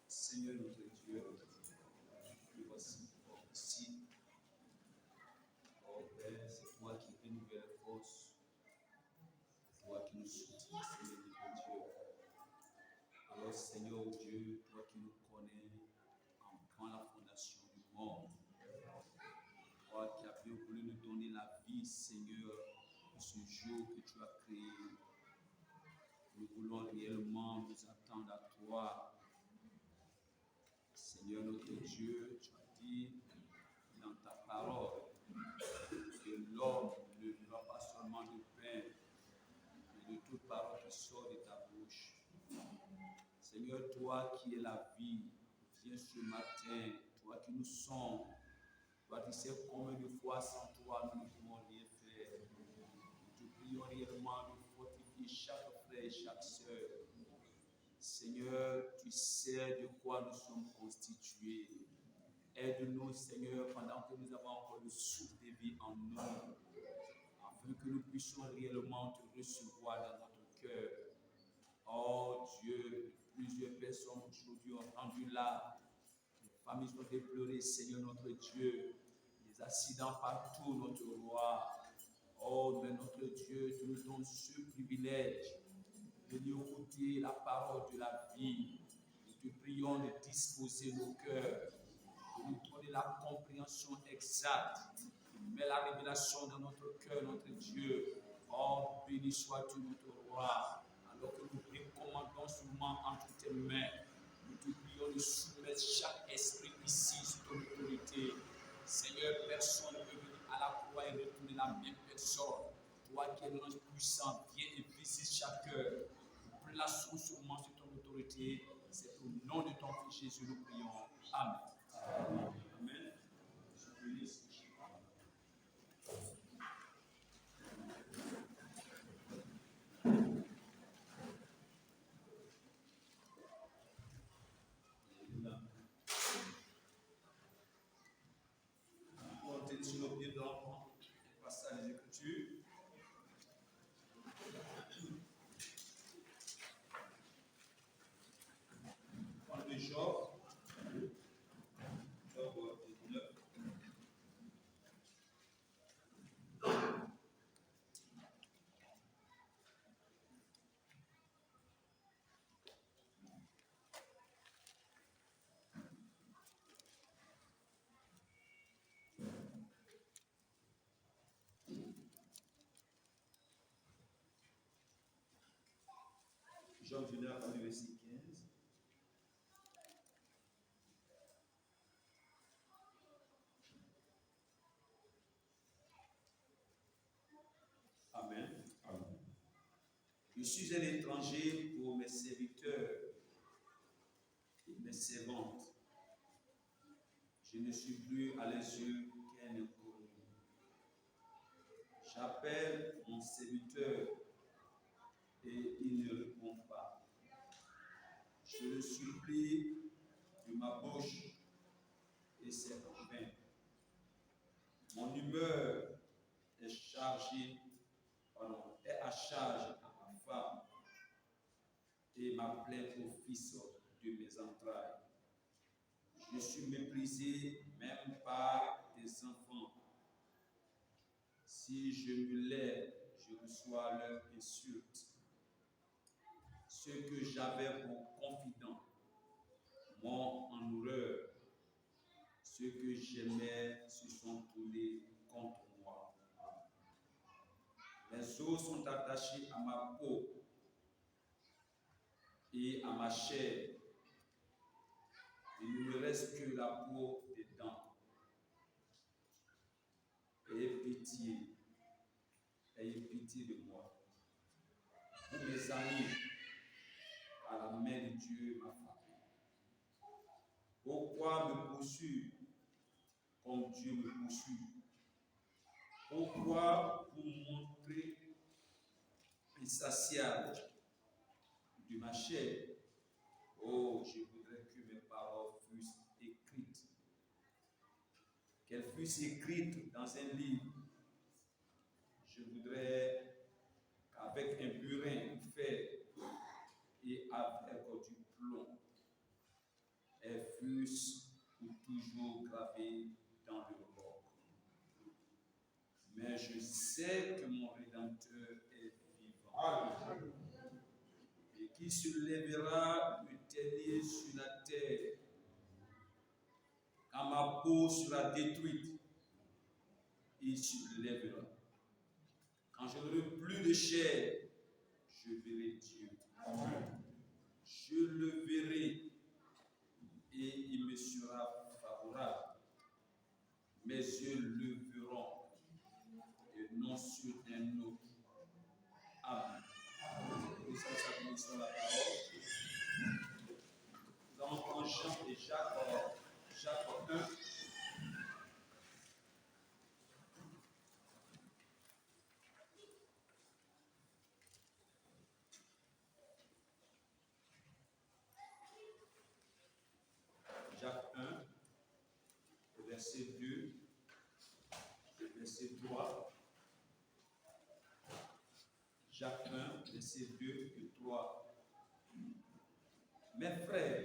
Seigneur notre Dieu, nous voici ici. Oh Père, c'est toi qui renouvelles la force, c'est toi qui nous soutiens, Seigneur notre Dieu. Alors Seigneur Dieu, toi qui nous connais avant la fondation du monde, toi qui as bien voulu nous donner la vie, Seigneur, de ce jour que tu as créé, nous voulons réellement nous attendre à toi. Seigneur notre Dieu, tu as dit dans ta parole que l'homme ne vivra pas seulement de pain, mais de toute parole qui sort de ta bouche. Seigneur, toi qui es la vie, viens ce matin, toi qui nous sommes, toi qui sais combien de fois sans toi nous ne pouvons rien faire. Nous te prions réellement de fortifier chaque frère et chaque sœur. Seigneur, tu sais de quoi nous sommes constitués. Aide-nous, Seigneur, pendant que nous avons encore le souffle de vie en nous, afin que nous puissions réellement te recevoir dans notre cœur. Oh Dieu, plusieurs personnes aujourd'hui ont rendu là. Les familles sont déplorées, Seigneur notre Dieu. Les accidents partout, notre roi. Oh, mais notre Dieu, tu nous donnes ce privilège de nous écouter la parole de la vie. Nous te prions de disposer nos cœurs, de nous donner la compréhension exacte. Mets la révélation dans notre cœur, notre Dieu. Oh, béni sois-tu, notre roi. Alors que nous recommandons souvent entre tes mains, nous te prions de soumettre chaque esprit ici sous ton autorité. Seigneur, personne ne peut venir à la croix et retourner la même personne. Toi qui es l'ange puissant, viens et visite chaque cœur. Nous plaçons sûrement sur ton autorité. C'est au nom de ton Fils Jésus nous prions. Amen. Amen. Je bénisse. Montez sur nos pieds d'enfant. Passage des Écritures. Job, Jean, je vais lire le verset 15. Amen. Amen. Je suis un étranger pour mes serviteurs et mes servantes. Je ne suis plus à leurs yeux qu'un inconnu. J'appelle mon serviteur et il ne répond pas. Je le supplie de ma bouche et c'est en vain. Mon humeur est est à charge à ma femme et ma plainte au fils de mes entrailles. Je suis méprisé même par des enfants. Si je me lève, je reçois leur insulte. Ceux que j'avais pour confidents m'ont en horreur. Ceux que j'aimais se sont tournés contre moi. Mes os sont attachés à ma peau et à ma chair. Il ne me reste que la peau des dents. Ayez pitié de moi. Vous, mes amis, à la main de Dieu m'a frappé. Pourquoi me poursuivre comme Dieu me poursuit? Pourquoi vous montrer insatiable de ma chair? Oh, je voudrais que mes paroles fussent écrites, qu'elles fussent écrites dans un livre. Je voudrais qu'avec un burin fait et avec du plomb, elles fussent pour toujours gravées dans le roc. Mais je sais que mon Rédempteur est vivant. Et qui se lèvera le dernier sur la terre, quand ma peau sera détruite, il se lèvera. Quand je n'aurai plus de chair, je verrai Dieu. Je le verrai et il me sera favorable. Mes yeux le verront et non sur un autre. Amen. Nous allons la parole. Nous allons prendre Jean et Jacques 1. Jacques 1, verset 2, verset 3. Jacques 1, verset 2 et 3. Mes frères,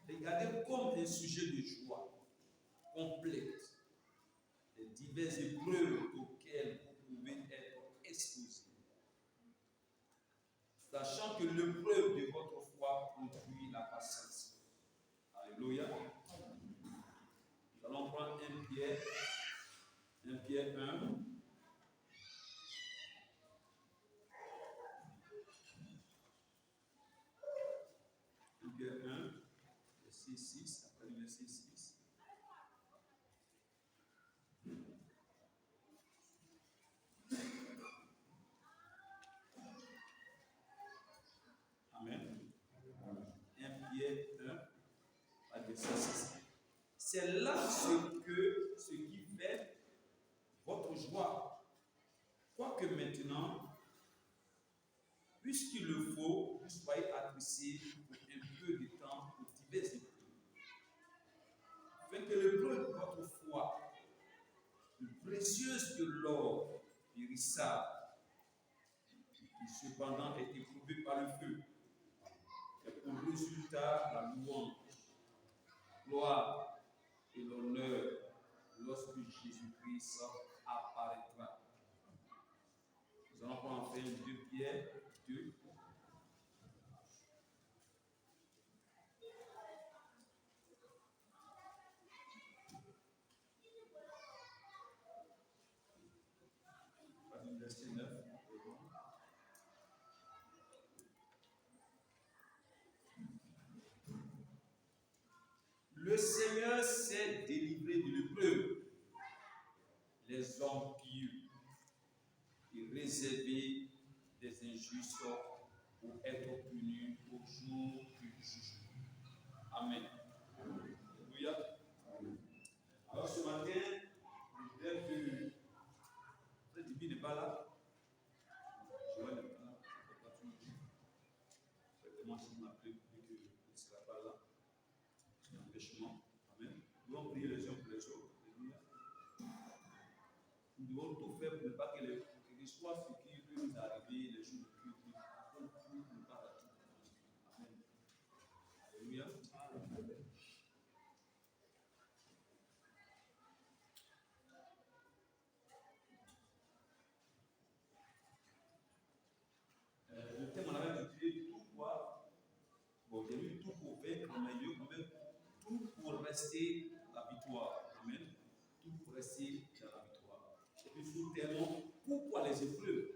regardez comme un sujet de joie complète les diverses épreuves auxquelles vous pouvez être exposés, sachant que l'épreuve de votre foi produit la patience. Alléluia. Nous allons prendre 1 Pierre 1. 1 Pierre 1, verset 6, après le verset 6. Amen. 1 Pierre 1, verset 6. C'est là ce qui fait votre joie. Quoique maintenant, puisqu'il le faut, vous soyez adressés pour un peu de temps aux diverses épreuves, afin que l'épreuve de votre foi, plus précieuse que l'or périssable, qui cependant est éprouvé par le feu, et pour résultat la louange, gloire et l'honneur lorsque Jésus-Christ apparaîtra. Nous allons prendre enfin 2 Pierre 2. Verset 9. réserver des injustes pour être punis au jour du jugement. Amen. Alléluia. Alors ce matin, je voudrais que Frère Dibi n'est pas là. Joël n'est pas là. Certainement, s'il m'a appelé pour dire qu'il ne sera pas là. C'est un empêchement. Amen. Nous devons prier les uns pour les autres. Alléluia. Nous devons tout faire pour ne pas que les soit ce qui peut nous arriver les jours de Dieu, pour ne pas rater. Amen. Alléluia. Le thème, on avait utilisé tout quoi. Bon, j'ai lu tout pour vaincre, mais il y a quand même tout pour rester la victoire. Amen. Tout pour rester dans la victoire. Et puis sous-terme, pourquoi les épreuves?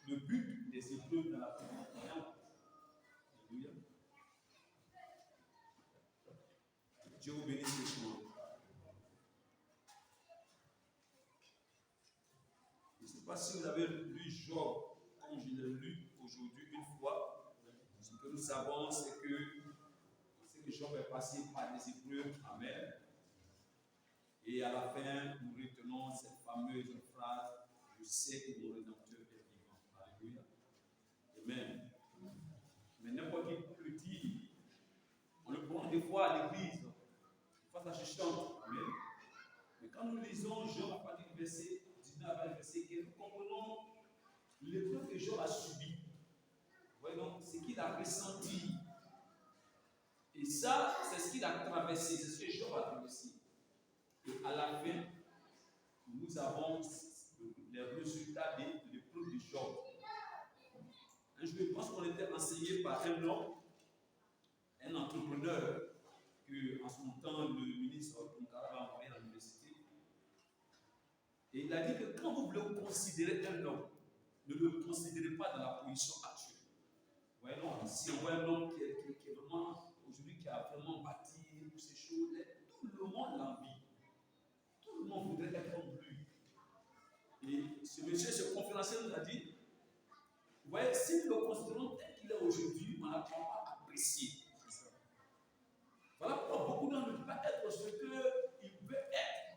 Le but des épreuves dans la victoire. Alléluia. Dieu vous bénisse ce jour. Je ne sais pas si vous avez lu Job comme je l'ai lu aujourd'hui une fois. Ce que nous savons, c'est que Job est passé par des épreuves. Amen. Et à la fin, nous retenons cette fameuse phrase: je sais que mon Rédempteur est vivant. Alléluia. Amen. Mais n'importe qui peut le dire. On le prend des fois à l'église. Face à chante. Amen. Mais quand nous lisons Job à partir du verset 19 à verset 15, nous comprenons l'épreuve que Job a subie. Voyons ce qu'il a ressenti. Et ça, c'est ce qu'il a traversé, c'est ce que Job a traversé. Et à la fin, nous avons les résultats de l'épreuve de Job. Je pense qu'on était enseigné par un homme, un entrepreneur, que en son temps le ministre Tunkara a envoyé à l'université. Et il a dit que quand vous voulez considérer un homme, ne le considérez pas dans la position actuelle. Voyons, si on voit un homme qui est vraiment, aujourd'hui, qui a vraiment bâti toutes ces choses, tout le monde l'envie. Tout le monde voudrait être comme lui. Et ce monsieur, ce conférencier nous a dit, vous voyez, si nous le considérons tel qu'il est aujourd'hui, on n'apprend pas à apprécier. Voilà pourquoi beaucoup d'hommes ne peuvent pas être ce qu'il veut être.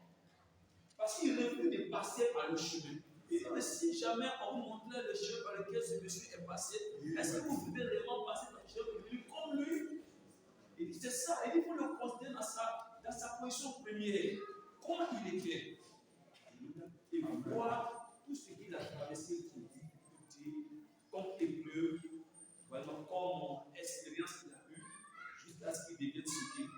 Parce qu'il refuse de passer par le chemin. Et si jamais on vous montrait le chemin par lequel ce monsieur est passé, est-ce que vous voulez réellement passer par le chemin comme lui? Il dit c'est ça, il faut le considérer dans sa position première. Comment il était. Et voir tout ce qu'il a traversé comme difficulté, comme épreuve, vraiment comme expérience qu'il a eue, jusqu'à ce qu'il devienne ce qu'il est.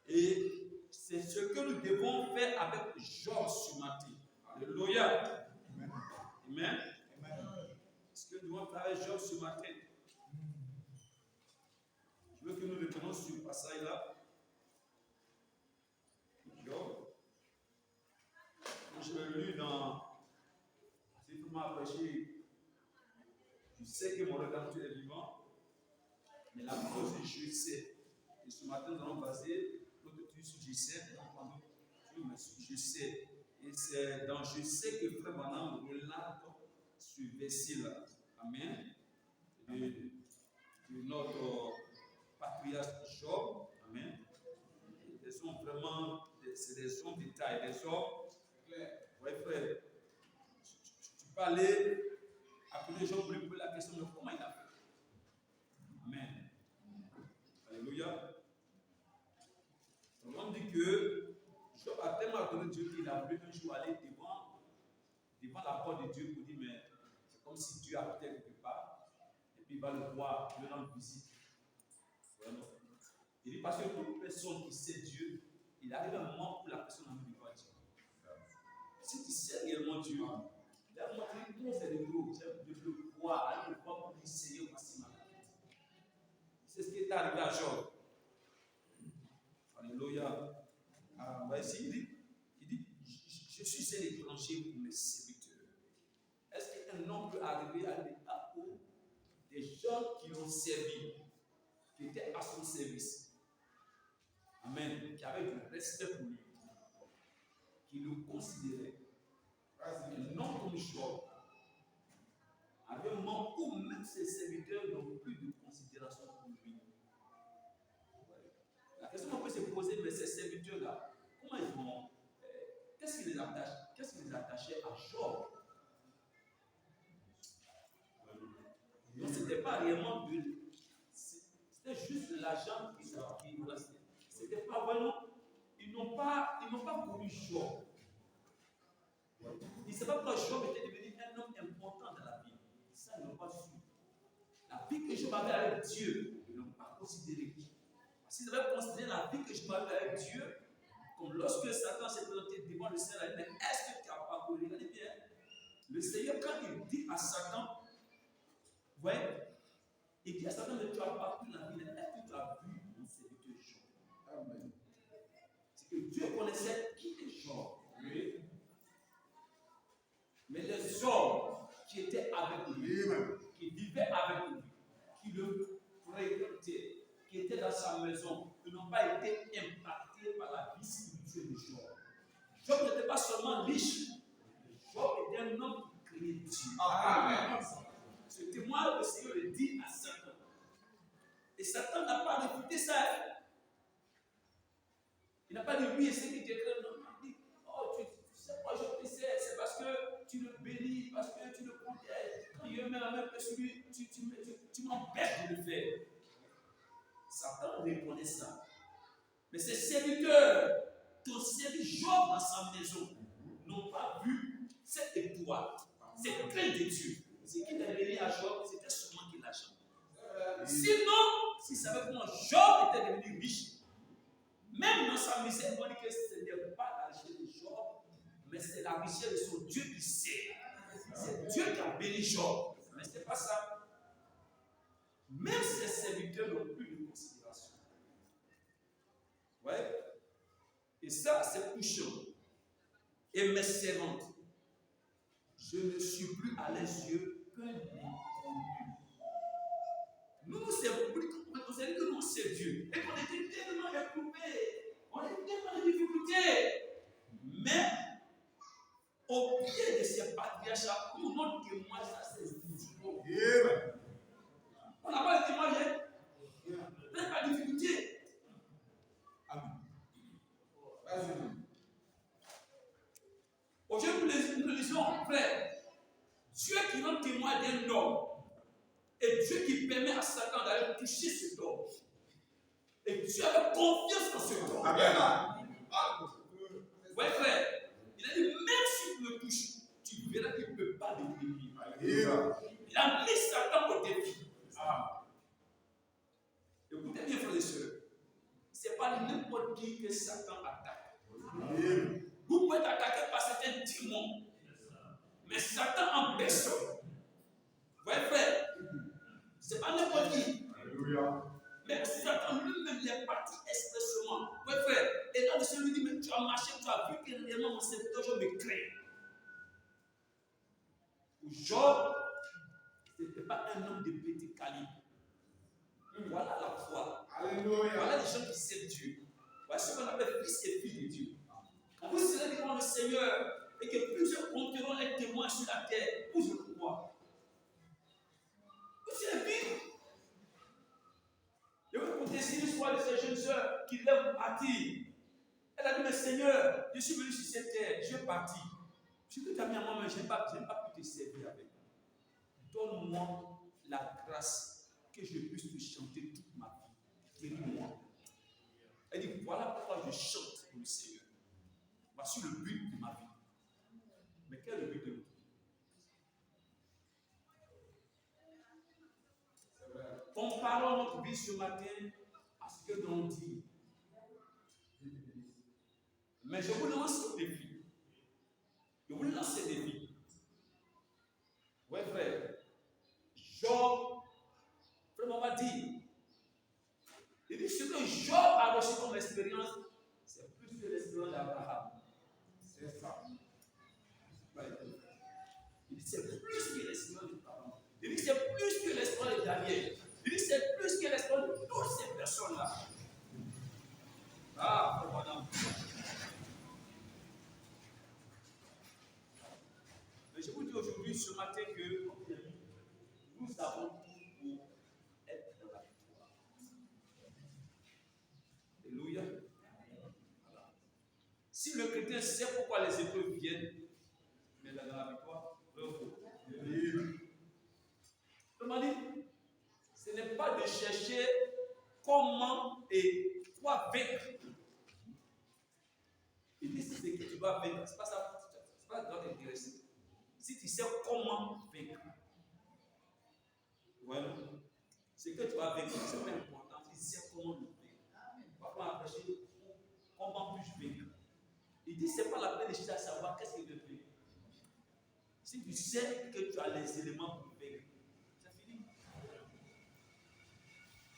Et c'est ce que nous devons faire avec Job ce matin. Alléluia. Amen. Amen. Ce que nous devons faire avec Job ce matin. Je veux que nous retenions sur ce passage-là. Job. Je l'ai lu dans. Si tout m'a prêché, je sais que mon Rédempteur est vivant. Mais la cause, je sais. Et ce matin, nous allons baser notre étude sur je sais. Je sais. Et c'est dans je sais que Frère Branham relate ce verset-là. Amen. De notre patriarche Job. Amen. Ils sont vraiment, c'est des hommes de taille, des hommes clairs. Oui, frère. Tu peux aller appeler Job pour lui poser la question de comment il a fait. Amen. Alléluia. On dit que Job a tellement adoré Dieu qu'il a voulu un jour aller devant la porte de Dieu pour dire, mais c'est comme si Dieu habitait quelque part, et puis il va le voir, il va rendre visite. Il dit parce que toute personne qui sait Dieu, il arrive un moment où la personne a envie de voir Dieu. Si tu sais réellement Dieu, il a montré comment c'est de l'eau, de le voir, aller le voir pour lui Seigneur, voici ma vie. C'est ce qui est arrivé à Job. Alléluia. Ici, il dit, je suis un étranger pour mes serviteurs. Est-ce qu'un homme peut arriver à l'état où des gens qui l'ont servi, qui étaient à son service, amen, qui avaient du respect pour lui, qui le considéraient, Et non comme Job. À un moment où même ses serviteurs n'ont plus de considération pour lui. La question qu'on peut se poser, mais ces serviteurs-là, comment ils vont. Qu'est-ce qui les attache? Qu'est-ce qui les attachait à Job? Donc, ce n'était pas réellement de. C'était juste l'argent qui restait. C'était pas vraiment. Ils n'ont pas connu Job. Ils ne savaient pas que Job était devenu un homme important dans la vie. Ça, ils n'ont pas su. La vie que Job avait avec Dieu, ils n'ont pas considéré. S'ils avaient considéré la vie que Job avait avec Dieu, comme lorsque Satan s'est présenté devant le Seigneur, il a dit, mais est-ce que tu as parcouru? Regardez bien. Le Seigneur, quand il dit à Satan, vous voyez, il dit à Satan, mais tu as parcouru la vie, est-ce que tu as vu mon serviteur Job? Amen. C'est que Dieu connaissait qui est Job. Oui. Mais les hommes qui étaient avec lui, qui vivaient avec lui, qui le fréquentaient, qui étaient dans sa maison, ils n'ont pas été impactés par la vie spirituelle de Job. Job n'était pas seulement riche, Job était un homme qui craignait Dieu. Amen. Ce témoin, le Seigneur le dit à Satan. Et Satan n'a pas réfuté ça. Il n'a pas dit oui, et c'est qui t'écrit. Non, il dit, oh, tu sais quoi, je te sais, c'est parce que tu le bénis, parce que tu le protèges. Quand il met la main que celui, tu m'empêches de le faire. Satan répondait ça. Mais ses serviteurs, ton serviteur Job dans sa maison, n'ont pas vu cette étoile, cette crainte de Dieu. Ce qui est révélé à Job, c'était seulement qu'il l'argent. Sinon, s'il savait comment Job était devenu riche, même dans sa misère, on dit que ce n'est pas la richesse de Job, mais c'est la richesse de son Dieu qui sait. C'est Dieu qui a béni Job. Mais ce n'est pas ça. Même ses serviteurs n'ont plus de considération. Ouais. Et ça, c'est touchant. Et mes servantes, je ne suis plus à leurs yeux qu'un inconnu. Nous, c'est plus qu'on sait que nous, c'est Dieu. Et qu'on était tellement éprouvés. On était tellement en difficulté. Mais, au pied de ces patriarches, pour notre témoin, ça c'est difficile. On n'a pas de témoignage. On n'a pas de difficulté. Aujourd'hui, nous lisons, frère, Dieu qui rend témoin d'un homme, et Dieu qui permet à Satan d'aller toucher cet homme. Et Dieu avait confiance en cet homme. Oui, frère, il a dit, même si tu le touches, tu verras qu'il ne peut pas devenir. Il a mis Satan au défi. Écoutez bien, frères et sœurs, ce n'est pas n'importe qui que Satan attaque. Vous pouvez être attaqué par certains démons, mais Satan en personne. Vous voyez, frère, ce n'est pas n'importe qui. Mais Satan lui-même est parti expressément. Oui, frère, et là, le Seigneur lui dit, mais tu as marché, tu as vu que réellement mon serviteur, je me crains. Job, ce n'était pas un homme de petit calibre. Voilà la foi. Alléluia. Voilà les gens qui s'aiment Dieu. Voilà ce qu'on appelle fils et filles de Dieu. Quand vous serez devant le Seigneur et que plusieurs compteront les témoins sur la terre, vous je crois. Vous serez vivre. Je vais vous conter l'histoire de ces jeunes sœurs qui lèvent partir. Elle a dit, mais Seigneur, je suis venu sur cette terre, je vais partir. Ce que tu as mis à moi, mais je n'ai pas pu te servir avec. Donne-moi la grâce que je puisse te chanter toute ma vie. Guéris-moi. Elle dit, voilà pourquoi je chante pour le Seigneur. Voici le but de ma vie. Mais quel est le but de notre vie? Comparons notre vie ce matin à ce que l'on dit. Mais je vous lance un défi. Je vous lance un défi. Oui, frère. Job, frère, on va dire. Il dit ce que Job a reçu comme expérience, c'est plus que l'expérience d'Abraham. C'est ça. Il dit c'est plus que l'expérience de Abraham. Il dit c'est plus que l'expérience de Daniel. Il dit c'est plus que l'expérience de toutes ces personnes-là. Ah, voilà. ce matin que nous avons tout pour être dans la victoire. Alléluia. Voilà. Si le chrétien sait pourquoi les épreuves viennent, mais dans la victoire, comment dire? Ce n'est pas de chercher comment et quoi vaincre. Il dit c'est que tu vas vaincre. C'est pas ça. C'est pas dans t'intéresser. Si tu sais comment vaincre, voilà. Ce que tu vas vaincre, c'est pas important. Tu sais comment le vaincre. Pourquoi après, comment puis-je vaincre? Il dit c'est pas la peine de chercher à savoir qu'est-ce qu'il veut vaincre. Si tu sais que tu as les éléments pour vaincre, c'est fini.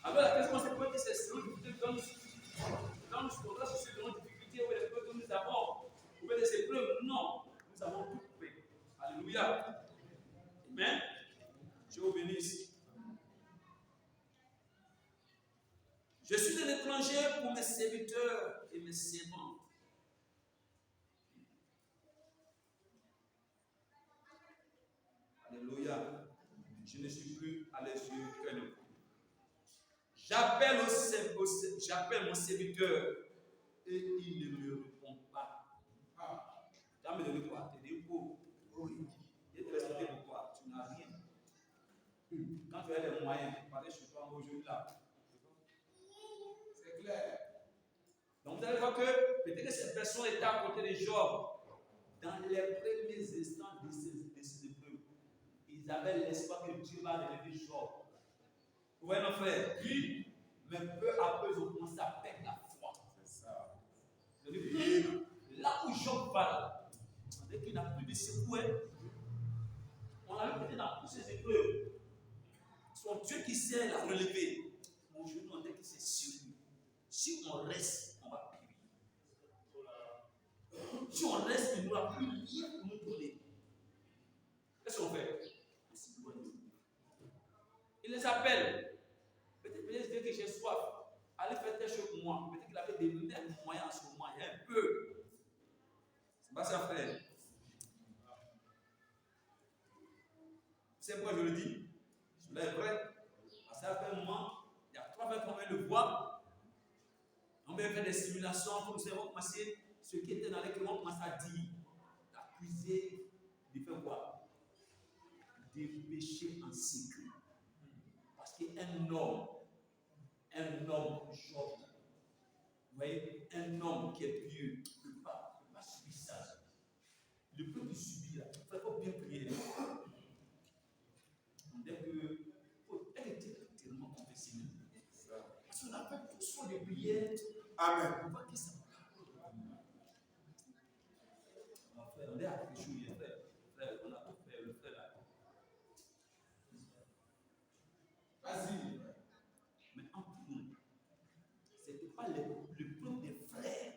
Alors la question c'est quoi que c'est selon difficulté dans nos contrats sociaux, dans nos difficultés ou les épreuves que nous avons, ou bien les épreuves, non, nous avons tout fait. Alléluia. Amen. Je vous bénisse. Je suis un étranger pour mes serviteurs et mes servantes. Alléluia. Je ne suis plus à les yeux qu'un homme. J'appelle mon serviteur et il ne me répond pas. Tu vas me donner quoi? Tu dis quoi? Il te respecter pourquoi? Tu n'as rien. Quand tu as les moyens, parler sur toi aujourd'hui là. C'est clair. Donc vous allez voir que peut-être que cette personne était à côté de Job. Dans les premiers instants de ces épreuves, ils avaient l'espoir que Dieu va relever Job. Vous voyez mon frère? Oui. Mais peu à peu, ils ont commencé à perdre la foi. C'est ça. Là où Job va là, dès qu'il n'a plus de secours, on a vu peut-être dans toutes ces épreuves. Son Dieu qui sait la relever. Aujourd'hui, on dit que c'est sûr. Si on reste, on va périr. Si on reste, il n'aura plus rien pour nous donner. Qu'est-ce qu'on fait? Il les appelle. Peut-être que j'ai soif. Allez faire telle chose pour moi. Peut-être qu'il avait des moyens en ce moment. Il y a un peu. C'est pas ça, frère. C'est pourquoi je le dis. Cela est vrai. Parce qu'à un moment, il y a 3 fois qu'on vient le voir. On vient faire des simulations. Comme ça, on va commencer. Ceux qui étaient dans les cléments commencent à dire, d'accuser, de faire quoi? De pécher en secret. Parce qu'un homme, Job, vous voyez, un homme qui est pieux ne peut pas subir ça. Le peut subir, il faut bien prier. On dit que faut être tellement confessé. Parce qu'on a fait tout son de prières. Amen. On va dire ça. Frère, on est à quelque chose, frère, on a tout fait, le frère là. Vas-y. Mais entre nous, ce n'était pas le peuple des frères.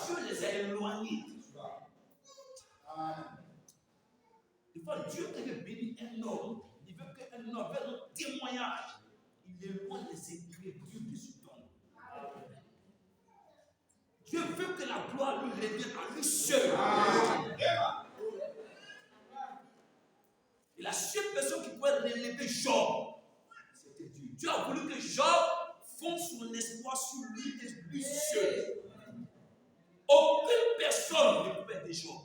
Dieu les a éloignés. Des fois, Dieu, quand il bénit un homme, il veut qu'un homme fasse un témoignage. Il éloigne les écritures de ce don. Dieu veut que la gloire lui revienne à lui seul. Et la seule personne qui pouvait relever Job, c'était Dieu. Dieu a voulu que Job fonde son espoir sur lui et lui seul. Aucune personne ne pouvait aider Job.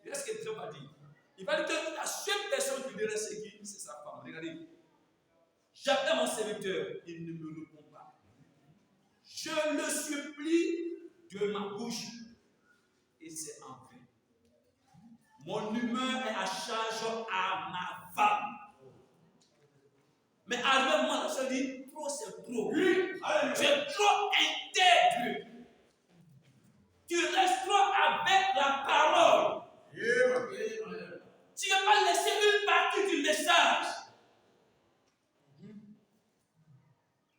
Et ce que Job a dit. Il va dire que la seule personne qui lui reste, c'est qui? C'est sa femme. Regardez. J'appelle mon serviteur, il ne me répond pas. Je le supplie de ma bouche et c'est en vain. Mon humeur est à charge à ma femme. Mais avec moi, je dis, trop c'est trop. Oui. Tu es trop intègre. Tu restes trop avec la parole. Tu ne vas pas laisser une partie du message.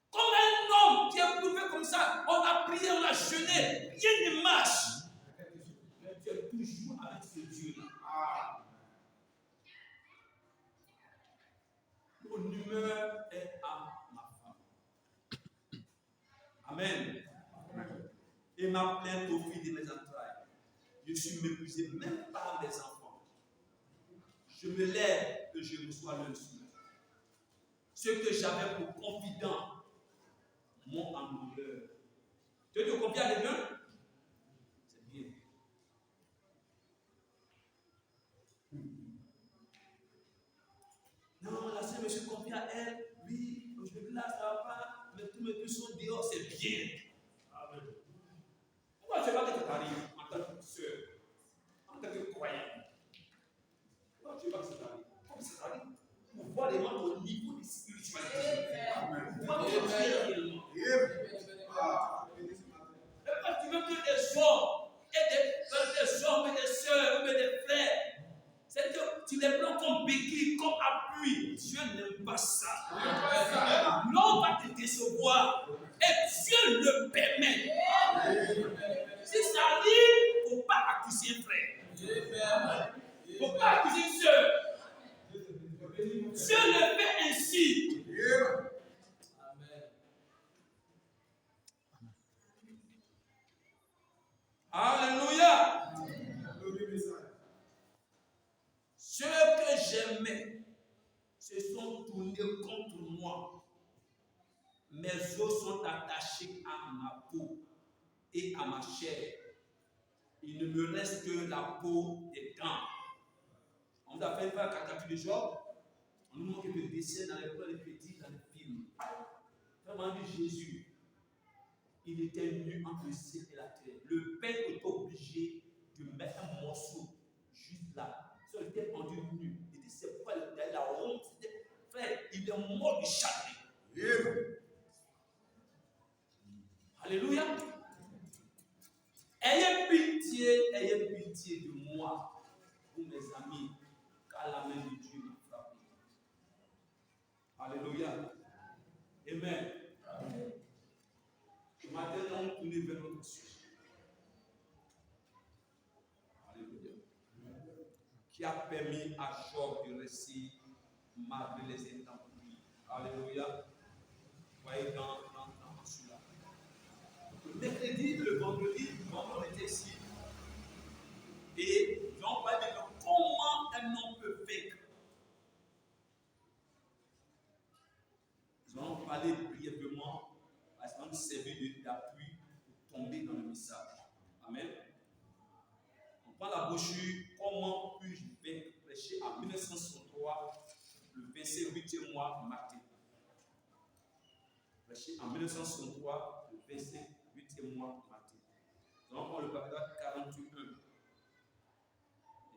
Comme un homme qui est prouvé comme ça, on a prié, on a jeûné, rien ne marche. Mais tu es toujours avec ce Dieu-là. Mon humeur est à ma femme. Amen. Et ma plainte au fil de mes entrailles. Je suis méprisé même par mes enfants. je me lève et je reçois l'unction. Ceux que j'avais pour confident m'ont en douleur. Tu te confies à quelqu'un? C'est bien. Non, la sœur me suis confiée à elle. Oui, aujourd'hui là, ça va pas. Mais tous mes trucs sont dehors, c'est bien. Amen. Pourquoi tu ne sais pas que ça t'arrive en tant que sœur, en tant que croyant? Pourquoi tu ne sais pas que ça t'arrive? Comme ça t'arrive pour voir les gens au niveau de spiritualité. Pour voir que tu es réellement. Et quand tu veux que des hommes et des hommes et des sœurs ou des frères, c'est que tu les prends comme béquille, comme appui. Dieu n'aime pas ça. L'homme va te décevoir et Dieu le permet. Si ça arrive, il ne faut pas accuser un frère. Il ne faut pas accuser une sœur. Dieu le fait ainsi. Alléluia. Ceux que j'aimais se sont tournés contre moi. Mes os sont attachés à ma peau et à ma chair. Il ne me reste que la peau des dents. On nous a fait faire caricature de Job. On nous montre le dessin dans les plans, les petits, dans les films. Vraiment dit Jésus, il était nu entre le ciel et la terre. Le Père était obligé de mettre un morceau juste là. Ça il était pendu nu. Il dit c'est pourquoi il a la honte. Frère, il est mort du chagrin. Alléluia. Ayez pitié de moi, vous mes amis, car la main de Dieu m'a frappé. Alléluia. Amen. Maintenant, on tourne vers notre sujet. Alléluia. Qui a permis à Job de rester malgré les intempéries. Alléluia. Voyez dans celui-là. Le mercredi, le vendredi, on était ici. Et on va dire comment un homme peut vaincre. Nous allons parler brièvement, parce qu'on nous servir d'appui pour tomber dans le message. Amen. On prend la brochure Comment puis-je vaincre, prêché en 1963, le 28e mois matin. Prêché en 1963, le 28e mois matin. Nous allons prendre le paragraphe 41.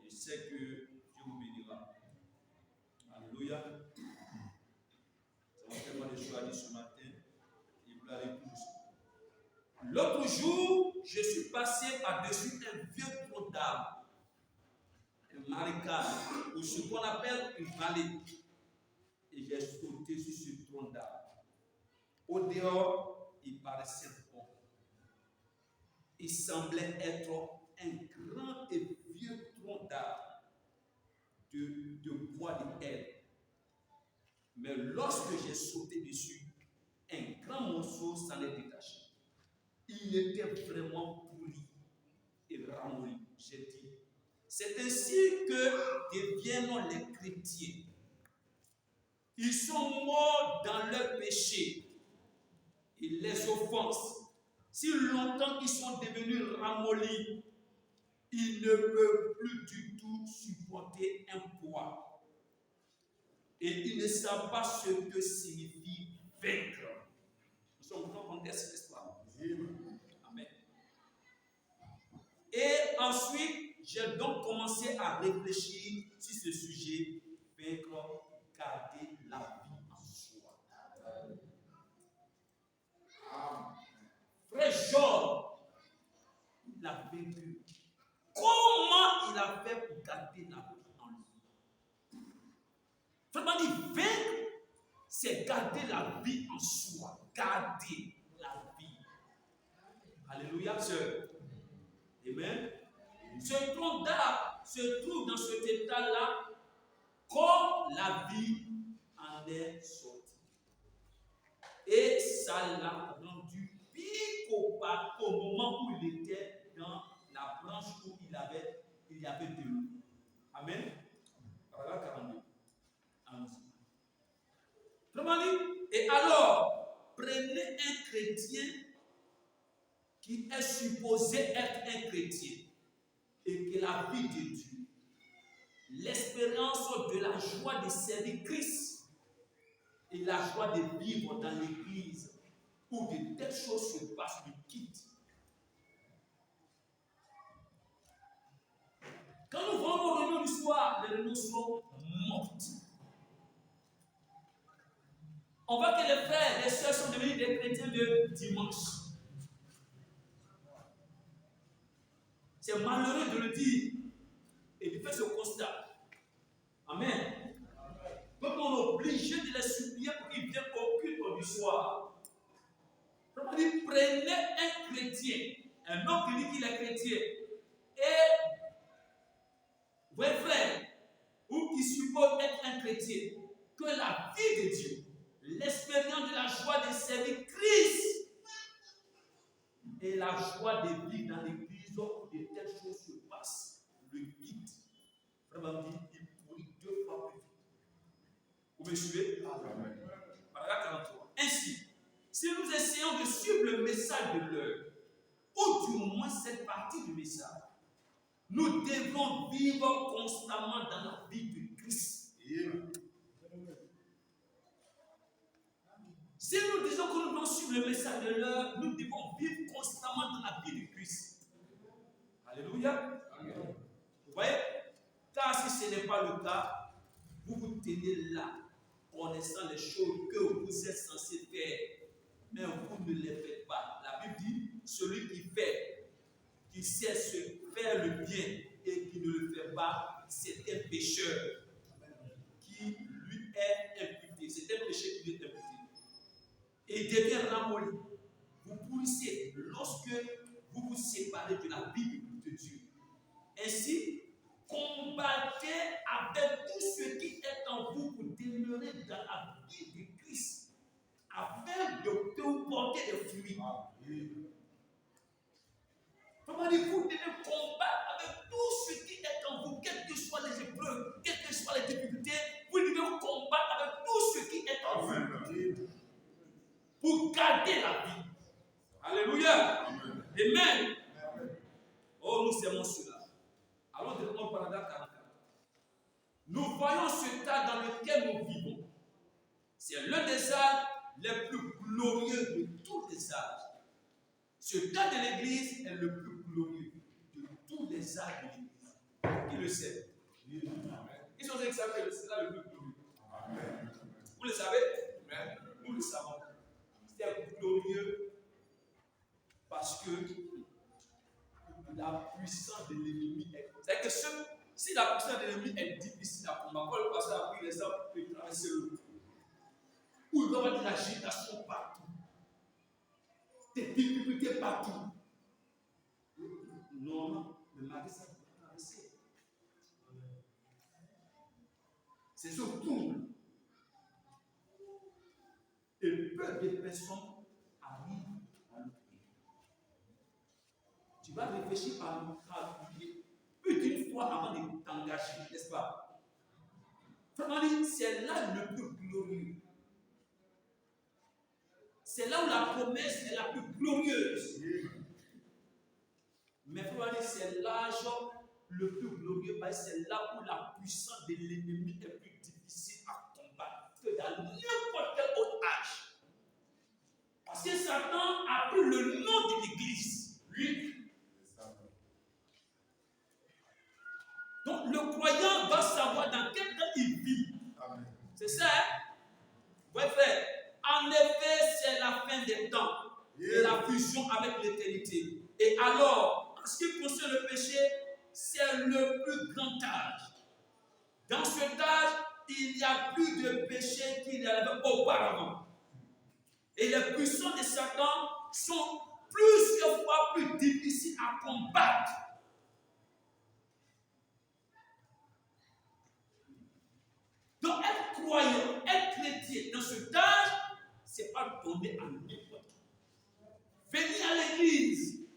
Et je sais que Dieu vous bénira. Alléluia. Nous avons tellement de choses à dire ce matin. Et vous l'avez tous. L'autre jour, je suis passé par-dessus un vieux tronc d'arbre, un marécage, ou ce qu'on appelle une vallée. Et j'ai sauté sur ce tronc d'arbre. Au dehors, il paraissait bon. Il semblait être un grand et vieux tronc d'arbre de bois de hêtre. Mais lorsque j'ai sauté dessus, un grand morceau s'en est détaché. Il était vraiment pourri et ramolli. J'ai dit, c'est ainsi que deviennent les chrétiens. Ils sont morts dans leur péché et les offenses. Si longtemps qu'ils sont devenus ramollis, ils ne peuvent plus du tout supporter un poids. Et ils ne savent pas ce que signifie vaincre. Nous sommes vraiment contents de cette histoire. Amen. Et ensuite, j'ai donc commencé à réfléchir sur ce sujet, vaincre, garder la vie en soi. Frère Job, il a vaincu. Comment il a fait pour garder la vie en lui? Vraiment dit, vaincre, c'est garder la vie en soi. Garder la vie. Alléluia, sœur. Amen. Ce tronc d'arbre se trouve dans cet état-là comme la vie en est sortie. Et ça l'a rendu pire qu'au moment où il était dans la branche où il y avait de l'eau. Amen. Paragraphe supposé être un chrétien et que la vie de Dieu, l'expérience de la joie de servir Christ et la joie de vivre dans l'église où de telles choses se passent, nous quitte. Quand nous voyons nos réunions du soir, les réunions sont mortes. On voit que les frères et les sœurs sont devenus des chrétiens de dimanche. C'est malheureux de le dire et de faire ce constat. Amen. Donc on est obligé de les supplier pour qu'ils viennent au culte du soir. On dit, prenez un chrétien, un homme qui dit qu'il est chrétien, et vos frères, ou qui suppose être un chrétien, que la vie de Dieu, l'expérience de la joie de servir Christ et la joie de vivre dans l'église où de telles choses se passent, le guide. Vraiment dit, il pourrit 2 fois plus vite. Vous me suivez? Paragraphe 43. Ainsi, si nous essayons de suivre le message de l'heure, ou du moins cette partie du message, nous devons vivre constamment dans la vie de Christ. Si nous disons que nous devons suivre le message de l'heure, nous devons vivre constamment dans la vie de Christ. Alléluia. Amen. Vous voyez? Car si ce n'est pas le cas, vous vous tenez là, connaissant les choses que vous êtes censés faire, mais vous ne les faites pas. La Bible dit, celui qui fait, qui sait se faire le bien et qui ne le fait pas, c'est un pécheur qui lui est imputé. C'est un péché qui lui est imputé. Et il devient ramolli. Vous pourrissez lorsque vous vous séparez de la vie de Dieu. Ainsi, combattez avec tout ce qui est en vous pour demeurer dans la vie de Christ, afin de vous porter des fruits. Comment dire, vous devez combattre avec tout ce qui est en vous, quelles que soient les épreuves, quelles que soient les difficultés, vous devez combattre avec tout ce qui est en vous pour garder la vie. Alléluia. Amen. Oh, nous aimons cela. Allons directement au paragraphe 44. Nous voyons ce tas dans lequel nous vivons. C'est l'un des âges les plus glorieux de tous les âges. Ce tas de l'Église est le plus glorieux de tous les âges de l'Église. Qui le sait? Ils sont ceux qui savent que c'est là le plus glorieux. Vous le savez? Nous le savons. C'est glorieux parce que la puissance de l'ennemi est. C'est-à-dire que si la puissance de l'ennemi est difficile à combattre, quand le pasteur a pris l'exemple de traverser l'eau, où il va y avoir de l'agitation partout, des difficultés partout. Non, le mari, ça peut traverser. C'est surtout. Et peu de personnes arrivent à l'oublier. Tu vas réfléchir par l'oublier plus d'une fois avant de t'engager, n'est-ce pas? Vraiment, c'est là le plus glorieux. C'est là où la promesse est la plus glorieuse. Mais vraiment, c'est l'âge le plus glorieux parce que c'est là où la puissance de l'ennemi est plus difficile à combattre que dans n'importe quel autre âge. Parce que Satan a pris le nom de l'Église. Oui. Donc le croyant doit savoir dans quel temps il vit. Amen. C'est ça, hein? Oui, frère. En effet, c'est la fin des temps et la fusion avec l'éternité. Et alors, en ce qui concerne le péché, c'est le plus grand âge. Dans cet âge, il y a plus de péché qu'il y avait auparavant. Et les puissances de Satan sont plusieurs fois plus difficiles à combattre. Donc, être croyant, être chrétien dans cet âge, ce n'est pas donné à n'importe qui. Venir à l'église,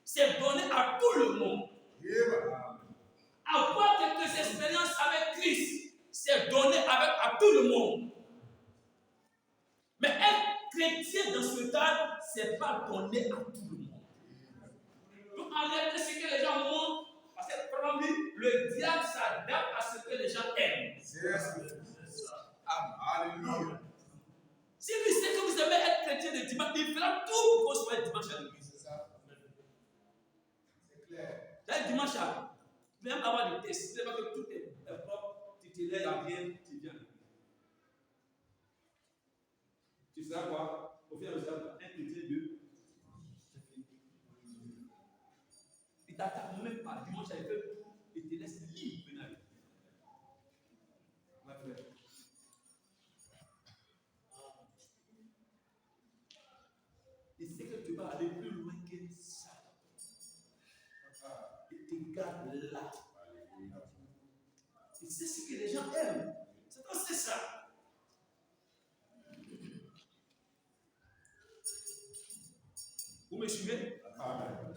c'est donné à tout le monde. Avoir quelques expériences avec Christ, c'est donné à tout le monde. Mais être chrétien dans ce âge, ce n'est pas donné à tout le monde. en réalité, ce que les gens montrent, parce que le diable s'adapte à ce que les gens aiment. Alléluia. Si lui sait que vous aimez être chrétien de dimanche, il fera tout pour qu'on soit dimanche à l'église. C'est ça. C'est clair. Là, dimanche, même avoir des tests, c'est pas que tout est propre, tu te lèves à rien, tu viens à l'église. Tu seras quoi? Au final, tu seras un chrétien de. Il t'attaque même pas. Dimanche, il fait tout et te laisse libre. Ma frère. Et c'est que tu vas aller plus loin que ça. Et te garde là. Et c'est ce que les gens aiment. C'est ça. Vous me suivez? Amen.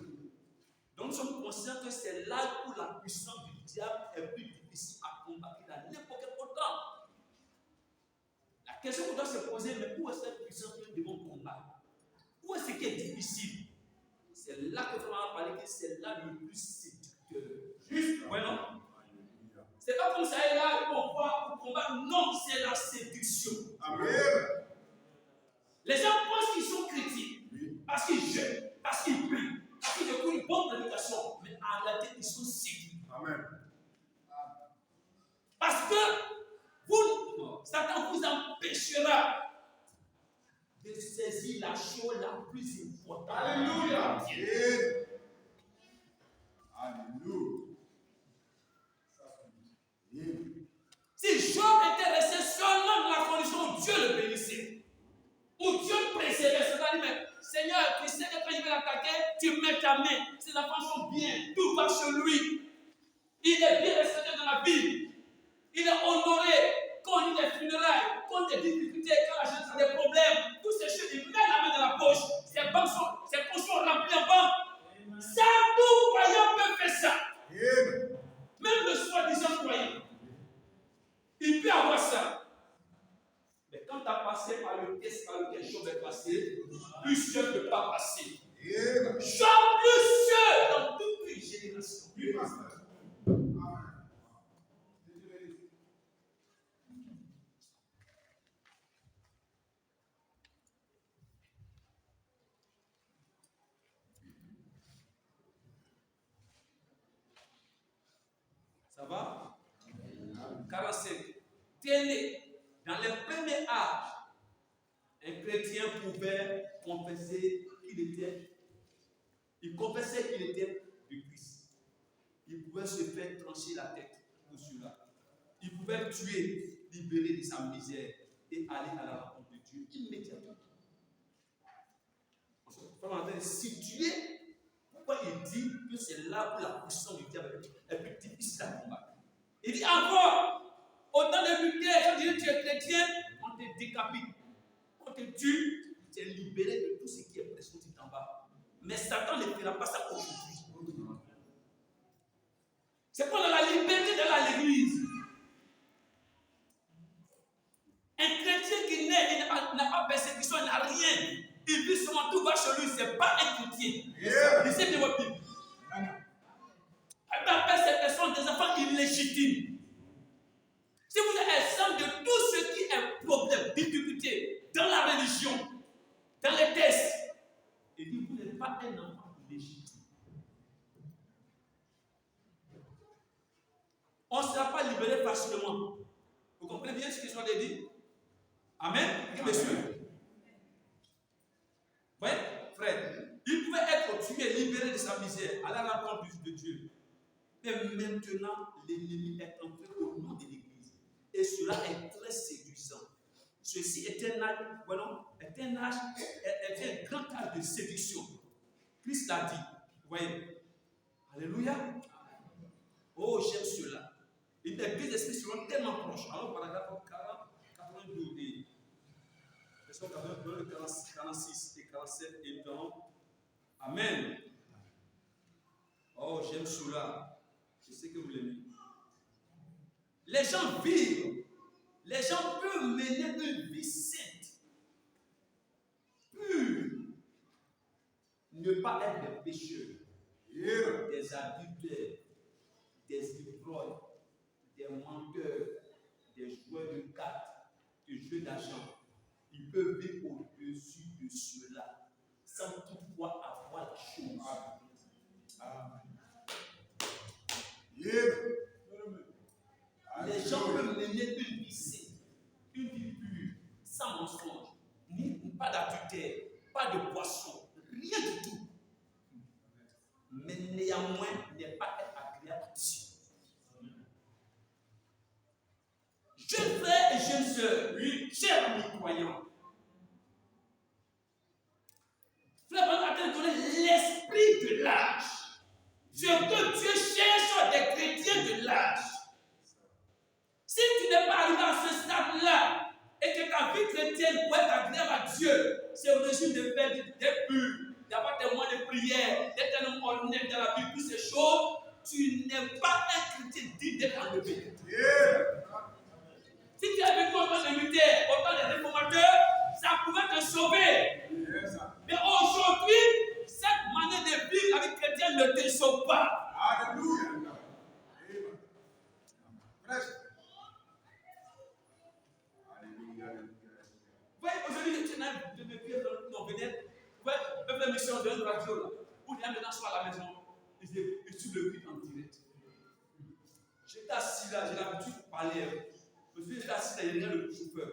Donc nous sommes conscients que c'est là où la puissance du diable est plus difficile à combattre à n'importe quel temps. La question qu'on doit se poser, mais où est cette puissance que nous devons combattre? Où est-ce qui est difficile? C'est là que Frère a parlé que c'est là le plus séducteur. Juste. Ouais, non? C'est pas comme ça et là où on voit pour combattre. Non, c'est la séduction. Amen. Les gens pensent qu'ils sont chrétiens. Parce qu'ils jeûnent, parce qu'ils prient, parce qu'ils écoutent une bonne prédication. Mais en réalité, ils sont séduits. Amen. Parce que Satan vous empêchera de saisir la chose la plus importante. Alléluia. Alléluia. Si Job était resté seulement dans la condition où Dieu le bénissait, où Dieu le préservait, c'est-à-dire, mais Seigneur, tu sais que quand il veut l'attaquer, tu mets ta main. Ses enfants sont bien, tout va chez lui. Il est bien respecté dans la vie. Il est honoré. Quand il y a des funérailles, quand il y a des difficultés, quand la jeunesse a des problèmes, toutes ces choses, il met la main dans la poche. Ses poches sont remplies en banque. Ça, tout croyant peut faire ça. Même le soi-disant croyant. Il peut avoir ça. Mais quand tu as passé par le test par lequel Job est passé, plus Dieu ne peut pas passer. Job plus sûr dans toute une génération. Ça va? 45. Tenez, dans les premiers âges, un chrétien pouvait confesser qu'il était. Il confessait qu'il était du Christ. Il pouvait se faire trancher la tête pour cela. Il pouvait tuer, libérer de sa misère et aller à la rencontre de Dieu immédiatement. Il faut situer pourquoi il dit que c'est là où la puissance du diable est plus difficile à combattre. Il dit encore, autant de lutter, quand tu es chrétien, on te décapite, on te tue, tu es libéré de tout ce qui est pression en bas. Mais Satan ne fera pas ça aujourd'hui. C'est pour la liberté de l'église. Un chrétien qui naît, il n'a pas persécution, il n'a rien. Il vit seulement tout va chez lui, ce n'est pas un chrétien. Lisez bien votre Bible. Il appelle ces personnes des enfants illégitimes. Si vous êtes exempt de tout ce qui est problème, difficulté dans la religion, dans les tests, il dit vous n'êtes pas un enfant illégitime. On ne sera pas libéré facilement. Vous comprenez bien ce que je viens de dire? Amen. Monsieur. Oui, frère. Il pouvait être tué, libéré de sa misère, à la rencontre de Dieu. Mais maintenant, l'ennemi est entré au nom de l'Église. Et cela est très séduisant. Ceci est un âge, est un grand âge de séduction. Christ l'a dit. Vous voyez? Alléluia. Oh, j'aime cela. Les deux esprits seront tellement proches. Alors, paragraphe 40, 92 et verset 46 et 47 et dans. Amen. Oh, j'aime cela. Je sais que vous l'aimez. Les gens vivent. Les gens peuvent mener une vie sainte. Pure. Ne pas être des pécheurs. des adultères, des ivrognes, des menteurs, des joueurs de cartes, des jeux d'argent. Ils peuvent vivre au-dessus de cela, sans toutefois avoir la chose. Les gens peuvent mener une vie saine, une vie pure, sans mensonge, pas d'adultère, pas de boisson, rien du tout. Mais néanmoins, n'est pas être agréable à Dieu. Jeunes frères et jeunes sœurs, oui, chers amis croyants, frère, on a donné l'esprit de l'âge. Ce que Dieu cherche des chrétiens de l'âge. Si tu n'es pas arrivé à ce stade-là et que ta vie chrétienne peut être agréable à Dieu, c'est au régime de faire des purs, d'avoir des moyens de prière, d'être un homme honnête dans la vie, toutes ces choses, tu n'es pas un chrétien digne d'être enlevé. Si tu avais vécu autant de lutteurs, autant de réformateurs, ça pouvait te sauver. Mais aujourd'hui, cette manière de vivre avec chrétien ne te sauve pas. Alléluia. Vous voyez, aujourd'hui, tu n'as de pieds dans le vénère. Vous voyez, même la mission de la radio, là, où les gens maintenant sont à la maison, ils suivent le culte en direct. J'étais assis là, j'ai l'habitude de parler. Monsieur, j'étais assis là, il y a le chauffeur.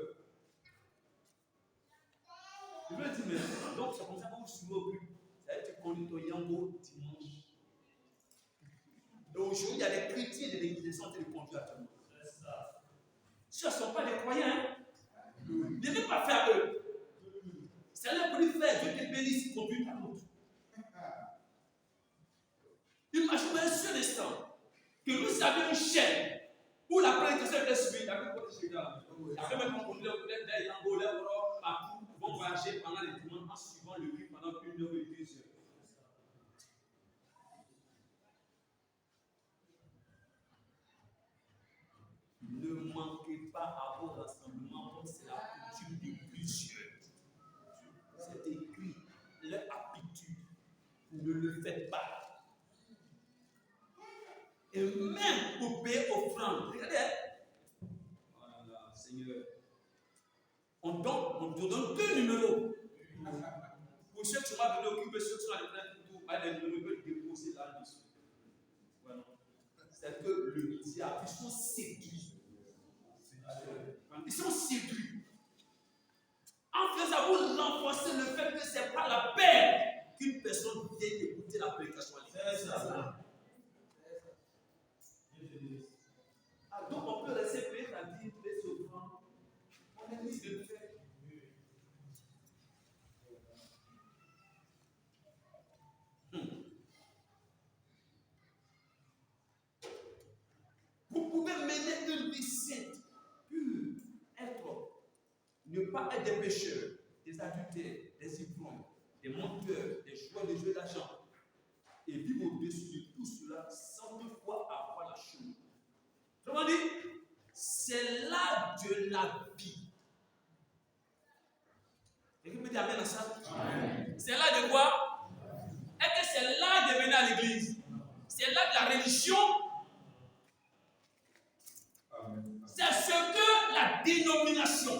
Je lui ai dit, mais donc c'est comme ça que vous suivez au culte. Ça veut dire que tu conduis ton yango dimanche. Donc aujourd'hui, il y a des chrétiens et des églises qui sont en train de conduire actuellement. Ce ne sont pas des croyants. Hein? Ne veux pas faire eux. C'est leur petit frère, Dieu te bénisse, conduit ta route. Imaginez un seul instant que vous avez une chaîne où la prédication est suivie. Il y a même qu'on conduit des yangolais partout, vont voyager pendant les dimanches en suivant le culte pendant 1 heure et 2 heures. Ne manquez pas à vos rassemblements comme c'est la coutume de plusieurs. C'est écrit, leur habitude, ne le faites pas. Et même pour payer offrande, regardez, voilà, Seigneur, on donne 2 numéros. Pour ceux qui sont venus occuper, ceux qui sont à l'étranger, les numéros déposés là-dessus. Voilà. C'est que le diable, ils sont séduits. Ils sont séduits. En faisant vous renforcer le fait que ce n'est pas la peine qu'une personne vienne écouter la prédication. C'est ça. Ah, donc on peut rester prêt à dire les offrandes. On est mis de le faire. Vous pouvez mener une vie sainte, pure, ne pas être des pécheurs, des adultères, des ivrognes, des menteurs, des joueurs de jeux d'argent, et vivre au-dessus de tout cela sans toutefois avoir la chose. Autrement dit, c'est là de la vie. Quelqu'un me dit amen à ça? C'est là de quoi? Est-ce que c'est là de venir à l'église? C'est là de la religion? C'est ce que la dénomination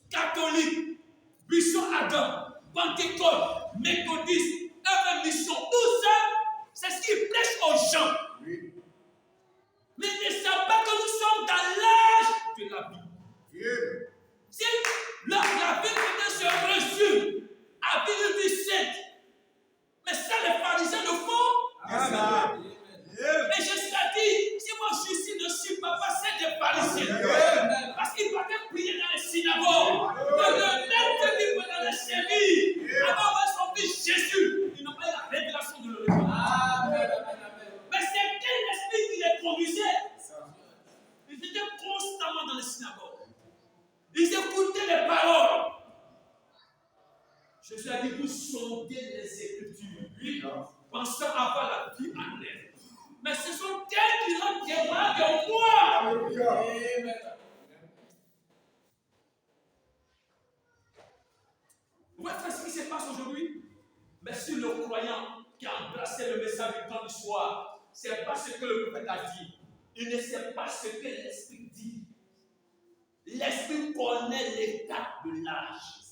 catholique, Buisson Adam, Pentecôte, méthodiste, œuvre mission, tout ça, c'est ce qui prêche aux gens. Oui. Mais ne savent pas que nous sommes dans l'âge de la vie. Oui. Si la vie se résume à vivre une vie sainte, mais ça les pharisiens le font. Et je serais dit, si moi je suis ici, ne suis pas passé des pharisiens. Parce qu'ils partaient prier dans les synagogues. De même qu'ils vivent dans les séries. Avant son fils Jésus, ils n'ont pas eu la révélation de leur mais c'est quel esprit qui les conduisait? Ils étaient constamment dans les synagogues. Ils écoutaient les paroles. Jésus a dit, vous sondez les Écritures, pensant avoir la vie en elle. Mais ce sont elles qui rendent témoin de moi. Amen. Vous voyez ce qui se passe aujourd'hui? Mais si le croyant qui a embrassé le message du temps du soir, c'est pas ce que le prophète a dit. Il ne sait pas ce que l'Esprit dit. L'Esprit connaît l'état de l'âge.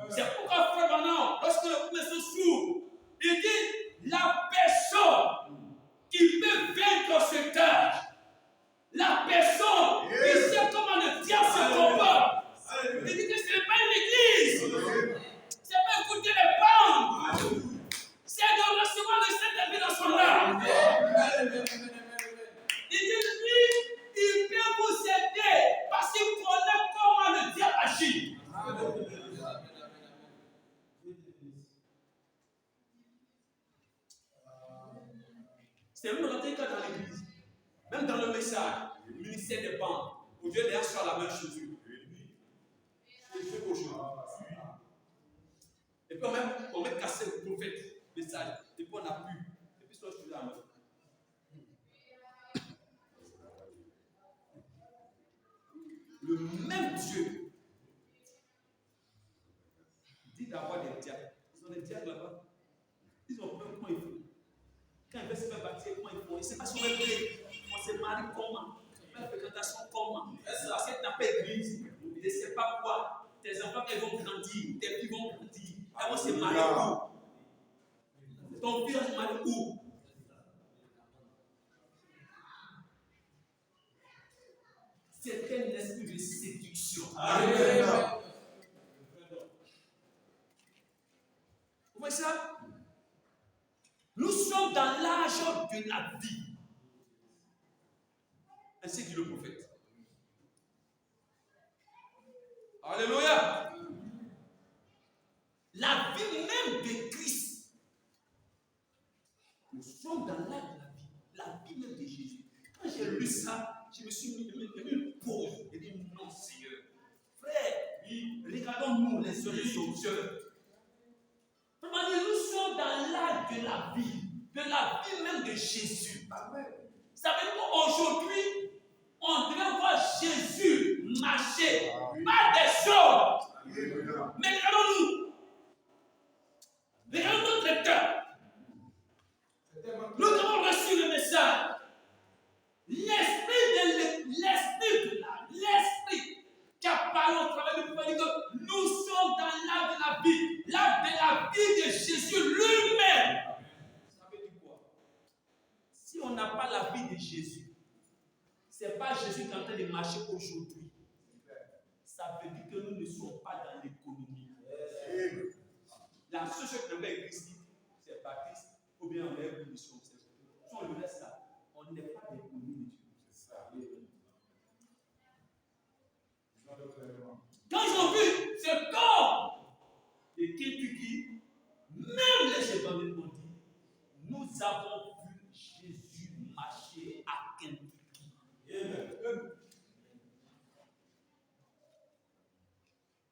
C'est pourquoi, frère Manon, lorsque le professeur s'ouvre, il dit la personne qui peut vaincre cet âge, la personne qui sait comment le diable se comporte. Il dit que ce n'est pas une église. C'est pas écouter les bandes. C'est de recevoir le Saint-Esprit dans son âme. Il dit lui, il peut vous aider parce qu'il connaît comment le diable agit. C'est même dans l'église, même dans le message, le ministère des bandes, où Dieu est sur la même chose. Et puis on met casser le prophète, message, et puis on a pu. Et puis je suis là. Le même Dieu dit d'avoir des diacres. Ils ont des diacres là-bas. Ils ont peur comment ils font. Quand ils veulent se faire baptiser, comment ils font. Ils ne savent pas si on va prier. On se marie comment. On fait la fréquentation comment. Parce que tu n'as pas église. Ils ne savent pas quoi. Tes enfants, ils vont grandir. Tes filles vont grandir. Elles vont se marier où. Ton fils va se marier où. C'est un esprit de séduction. Amen. Vous voyez ça? Nous sommes dans l'âge de la vie. Ainsi dit le prophète. Alléluia. La vie même de Christ. Nous sommes dans l'âge de la vie. La vie même de Jésus. Quand j'ai lu ça, je me suis mis une pause. Et dit non, Seigneur. Frère, regardons-nous les uns les autres. Nous sommes dans l'âge de la vie même de Jésus. Amen. Ça veut dire qu'aujourd'hui, on devrait voir Jésus marcher, pas des hommes. Mais regardons-nous. Regardons notre cœur. Nous avons reçu le message. L'esprit qui a parlé au travers du prophète, nous sommes dans l'âge de la vie de Jésus lui-même. Ça veut dire quoi? Si on n'a pas la vie de Jésus, ce n'est pas Jésus qui est en train de marcher aujourd'hui. Ça veut dire que nous ne sommes pas dans l'économie. La seule chose qu'on veut ici, c'est baptiste ou bien on est une mission. Si on le laisse là, on n'est pas d'économie de Dieu. C'est ça. Quand ils ont vu ce corps de Kentucky, même les évangélistes ont dit, nous avons vu Jésus marcher à Kentucky.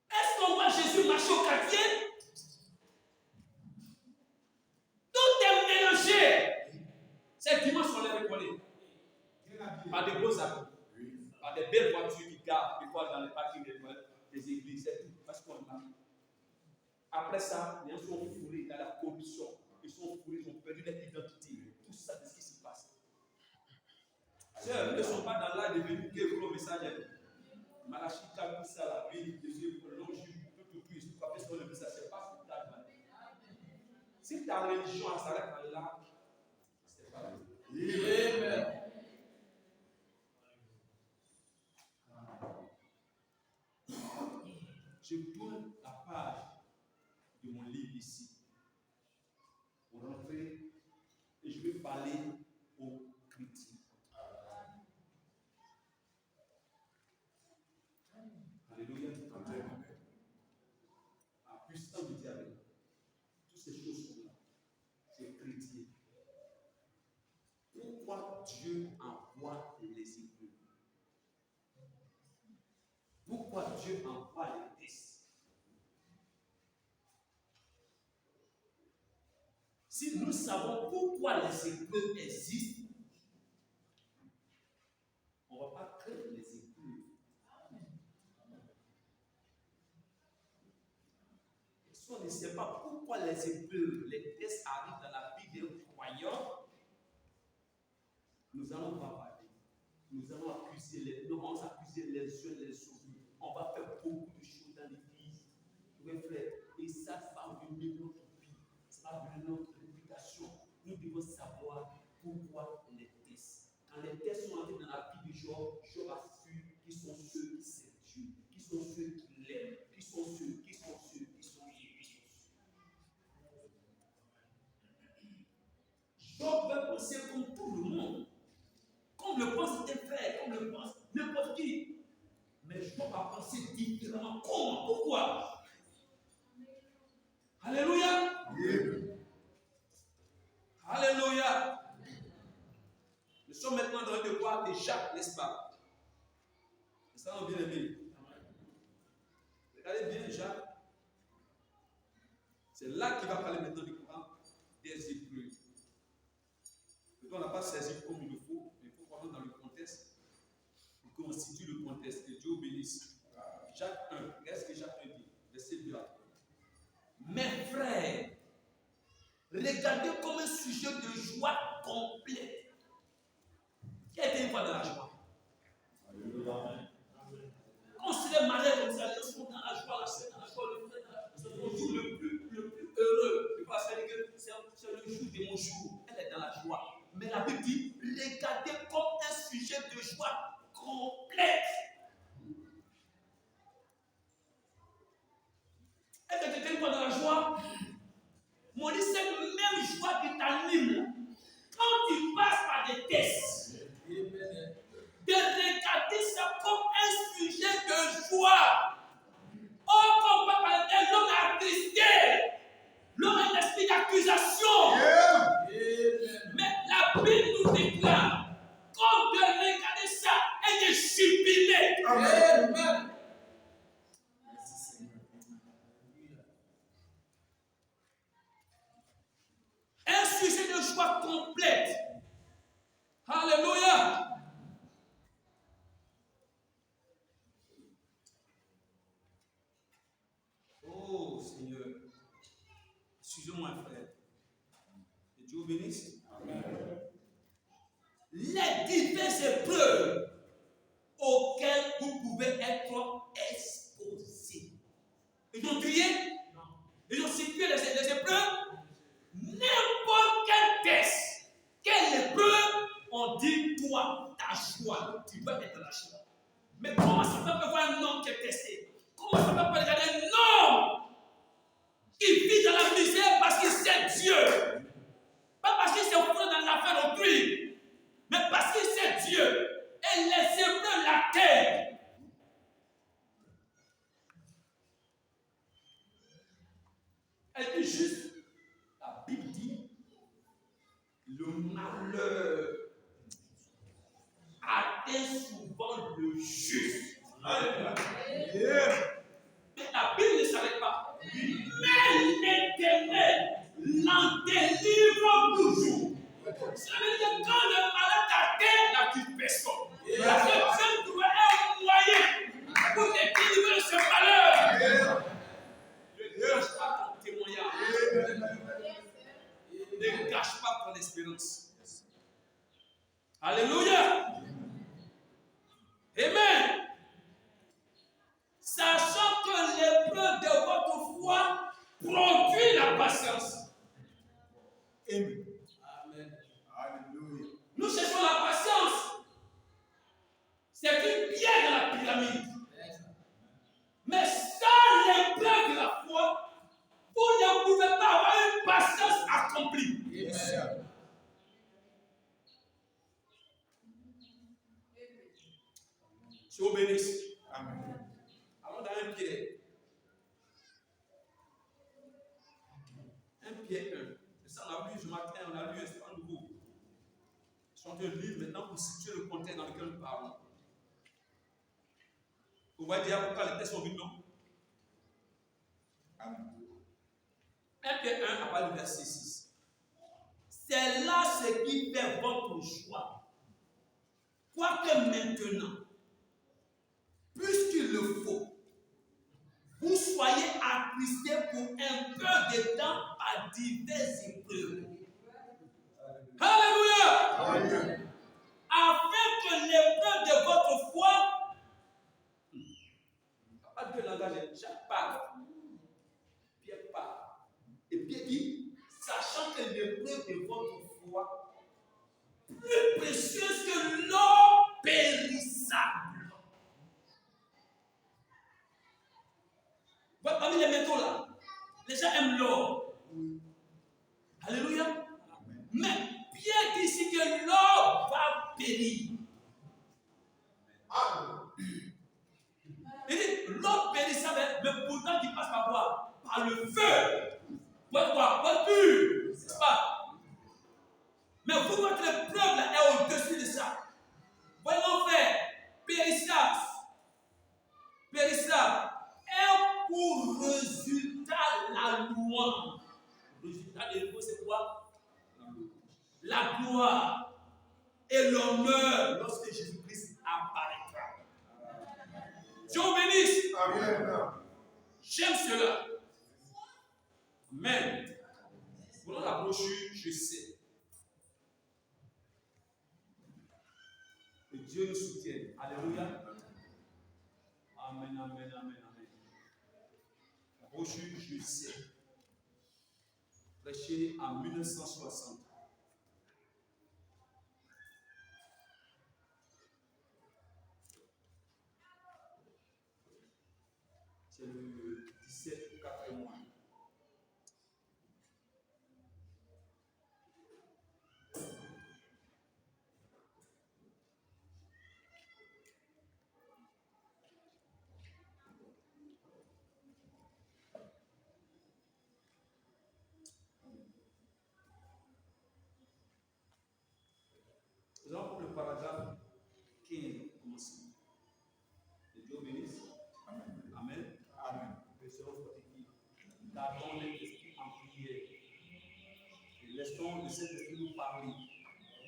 Est-ce qu'on voit Jésus marcher au quartier? Tout est mélangé. C'est dimanche on les reconnaît. Par des beaux habits, par des belles voitures qui gardent des fois dans les parkings des églises, c'est tout. Parce qu'on a. Après ça, les gens sont fourrés dans la corruption. Ils sont fourrés, ils ont perdu leur identité. Tout ça, c'est ce qui se passe. Ceux qui ne sont pas dans l'âge de venir que le message. Malachi, tout ça, la vie, Jésus, le long juge, tout, ils sont pas fait sur le message. C'est pas ce que tu as. Si ta religion s'arrête là, c'est pas vrai. Amen. Je tourne la page de mon livre ici pour rentrer et je vais parler aux chrétiens. Alléluia. La puissance du diable, toutes ces choses sont là. C'est chrétien. Pourquoi Dieu envoie les épreuves? Pourquoi Dieu envoie les tests? Si nous savons pourquoi les épreuves existent, on ne va pas créer les épreuves. Si on ne sait pas pourquoi les épreuves, les tests arrivent dans la vie d'un croyant, Nous allons bavarder. Nous allons accuser les uns les autres. On va faire beaucoup de choses dans l'église. Mes frères, et ça va venir notre vie. Ça va venir notre réputation. Nous devons savoir pourquoi les tests. Quand les tests sont entrés dans la vie de Job, Job a su qui sont ceux qui s'aiment Dieu, qui sont ceux qui l'aiment, qui sont Jésus. Job veut penser comme tout le monde, comme le pense tes frères, comme le pense n'importe qui. Mais Job a pensé différemment. Comment? Pourquoi? Alléluia. Alléluia. Nous sommes maintenant dans le devoir de Jacques, n'est-ce pas? C'est ça, on bien aimé. Regardez bien Jacques. C'est là qu'il va parler maintenant du courant des Hébreux. On n'a pas saisi comme il le faut, mais il faut prendre dans le contexte pour qu'on situe le contexte. Que Dieu bénisse. Jacques 1, qu'est-ce que Jacques 1 dit? Verset 2 à 3. Mes frères, regardez comme un sujet de joie complète. Qui a été une fois dans la joie? Quand on se marié comme ça, les gens sont dans la joie, la sœur dans la joie, le frère dans la joie. C'est le jour le plus heureux. Je ne vais pas faire que c'est le jour de mon jour. Elle est dans la joie. Mais la Bible dit, regardez comme un sujet de joie complète. Est-ce que quelqu'un est dans la joie? Mon dit, cette même joie qui t'anime, quand tu passes par des tests, de regarder ça comme un sujet de joie. Oh, comme on peut parler de l'homme attristé, l'homme a un esprit d'accusation. Mais la Bible nous déclare, comme de regarder ça et de jubiler. Amen. Un sujet de joie complète. Alléluia. Oh Seigneur, excusez-moi frère. Que Dieu vous bénisse. Amen. Les diverses épreuves auxquelles vous pouvez être exposés. Ils ont crié? Non. Ils ont situé les épreuves? N'importe quel test, quelle épreuve, on dit toi, ta joie. Tu dois être dans la joie. Mais comment ça peut voir un homme qui est testé? Comment ça peut regarder un homme qui vit dans la misère parce qu'il sait Dieu? Pas parce qu'il s'est ouvert dans l'affaire autrui, mais parce qu'il sait Dieu. Et les épreuves la terre. Elle dit juste, la Bible dit, le malheur atteint souvent le juste. Mais la Bible ne s'arrête pas. Mais l'Éternel l'en délivre toujours. Ça veut dire que quand le malheur t'atteint, là tu personne. Parce que Dieu doit un moyen pour te délivrer de ce malheur. Ne gâche pas ton témoignage. Ne gâche pas ton espérance. Alléluia. Amen. Sachant que l'épreuve de votre foi produit la patience. Amen. Amen. Alléluia. Nous cherchons la patience. C'est une pierre dans la pyramide. Mais sans l'épreuve de la foi, vous ne pouvez pas avoir une patience accomplie. Amen. Je vous bénisse. Amen. Allons dans un Pierre. Un Pierre 1. C'est ça, on a lu ce matin, on a lu un nouveau. Je suis en train de lire maintenant pour situer le contexte dans lequel nous parlons. Vous voyez déjà pourquoi les textes sont venus, non? Amen. 1 Pierre 1 à part le verset 6. C'est là ce qui fait votre choix. Quoique maintenant, puisqu'il le faut, vous soyez attristés pour un peu de temps par diverses épreuves. Alléluia! Jacques parle. Pierre parle. Et Pierre dit, sachant que l'épreuve de votre foi, plus précieuse que l'or périssable. Voilà, parmi les métaux là, les gens aiment l'or. Alléluia. Mais Pierre dit ici que l'or va périr. Il dit, l'or périssable, mais pourtant qui passe par quoi? Par le feu. Pourquoi? Pas pur. C'est pas. Mais vous, votre preuve là est au-dessus de ça. Voyons faire périssable. Périssable est pour résultat la louange. Le résultat de l'épreuve, c'est quoi? La gloire et l'honneur lorsque Jésus-Christ apparaîtra. Dieu vous bénisse. Amen. J'aime cela. Amen. Pour la brochure, je sais que Dieu nous soutienne. Alléluia. Amen, amen, amen, amen. La brochure, je sais. Prêché en 1960. C'est le 17 4 mois. Nous allons prendre le paragraphe 15. Commencons. Que Dieu bénisse. Amen. Amen. Amen. Nous serons fortifiés. Gardons l'esprit en prière. Et laissons le Saint-Esprit nous parler.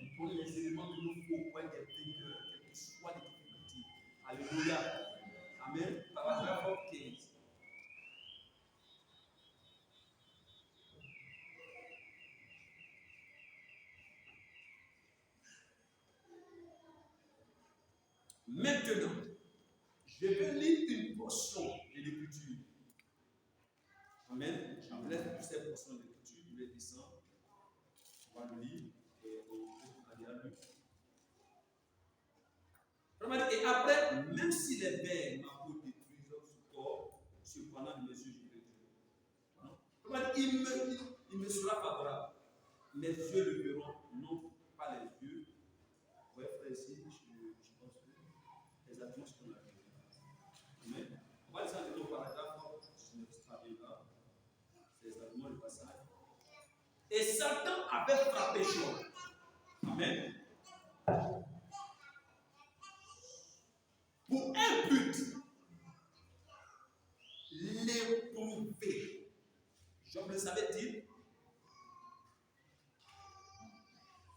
Nous prenons les éléments qu'il nous faut pour être des vainqueurs, quelles que soient les difficultés. Alléluia. Amen. Paragraphe 15. Maintenant, je vais lire une portion de l'Écriture. Amen. J'enlève toutes ces portions de l'Écriture, je vais descendre. On va le lire et on va lire. Et après, même si les vers m'ont détruit ce corps, cependant, mes yeux, je vais Dieu. Il me sera favorable. Mes yeux le verront, non pas les yeux. Oui, frère, ici, je pense que exactement ce qu'on a vu. Amen. On va descendre au paragraphe 19, c'est exactement le passage. Et Satan avait frappé Job. Amen. Pour un but, l'éprouver. Job le savait-il?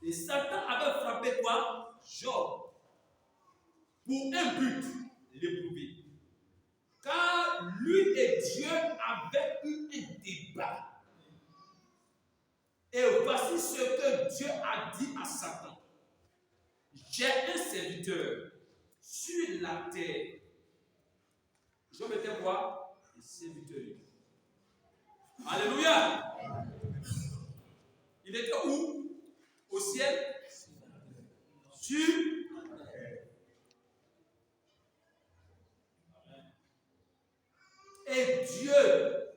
Et Satan avait frappé quoi? Job. Pour un but, l'éprouver. Car lui et Dieu avaient eu un débat. Et voici ce que Dieu a dit à Satan. J'ai un serviteur sur la terre. Job était quoi? Un serviteur. Alléluia. Il était où? Au ciel? Sur la terre. Et Dieu,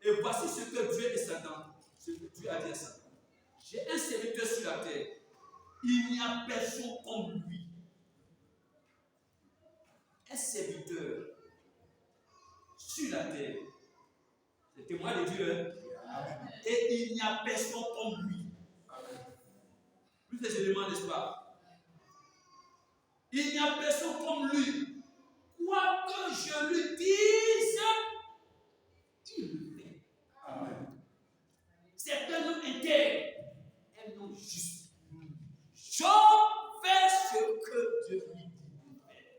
et voici ce que Dieu et Satan, ce que Dieu a dit à Satan. J'ai un serviteur sur la terre. Il n'y a personne comme lui. Un serviteur sur la terre. C'est témoin de Dieu. Hein? Et il n'y a personne comme lui. Plus les éléments, n'est-ce pas? Il n'y a personne comme lui. Quoi que je lui dise, il le fait. Amen. C'est un homme intègre, un homme juste. Job fait ce que Dieu lui dit de faire.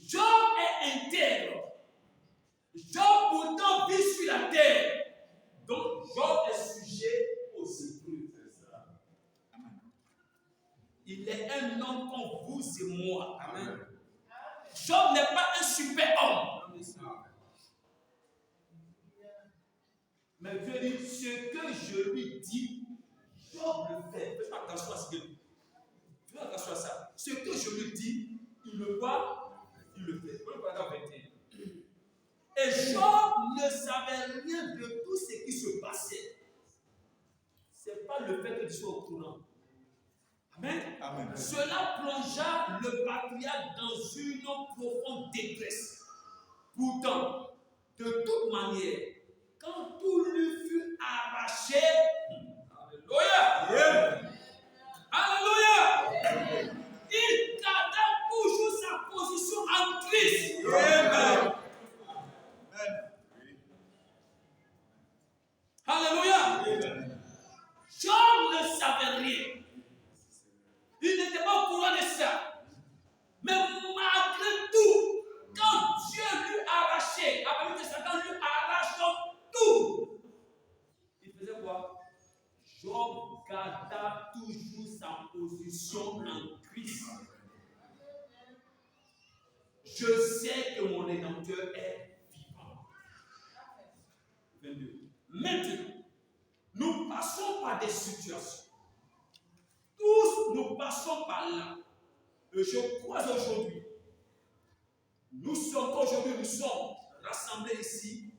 Job est intègre. Job pourtant vit sur la terre. Donc Job est sujet aux épreuves. Il est un homme comme vous et moi. Amen. Job n'est pas un super homme. Mais Dieu dit, ce que je lui dis, Job le fait. Faites attention à ce que faites attention à ça. Ce que je lui dis, il le voit, il le fait. Voilà le paragraphe 21. Et Job ne savait rien de tout ce qui se passait. Ce n'est pas le fait qu'il soit au courant. Amen. Amen. Cela plongea le patriarche dans une profonde détresse. Pourtant, de toute manière, quand tout lui fut arraché, Alléluia! Alléluia! Il garda toujours sa position en Christ. Amen. Alléluia! Job ne savait rien. Il n'était pas au courant de ça. Mais malgré tout, quand Dieu lui arrachait, après que Satan lui arrache tout, il faisait quoi? Job garda toujours sa position en Christ. Je sais que mon Rédempteur est vivant. 22. Maintenant, nous passons par des situations. Tous nous passons par là. Et je crois aujourd'hui, nous sommes rassemblés ici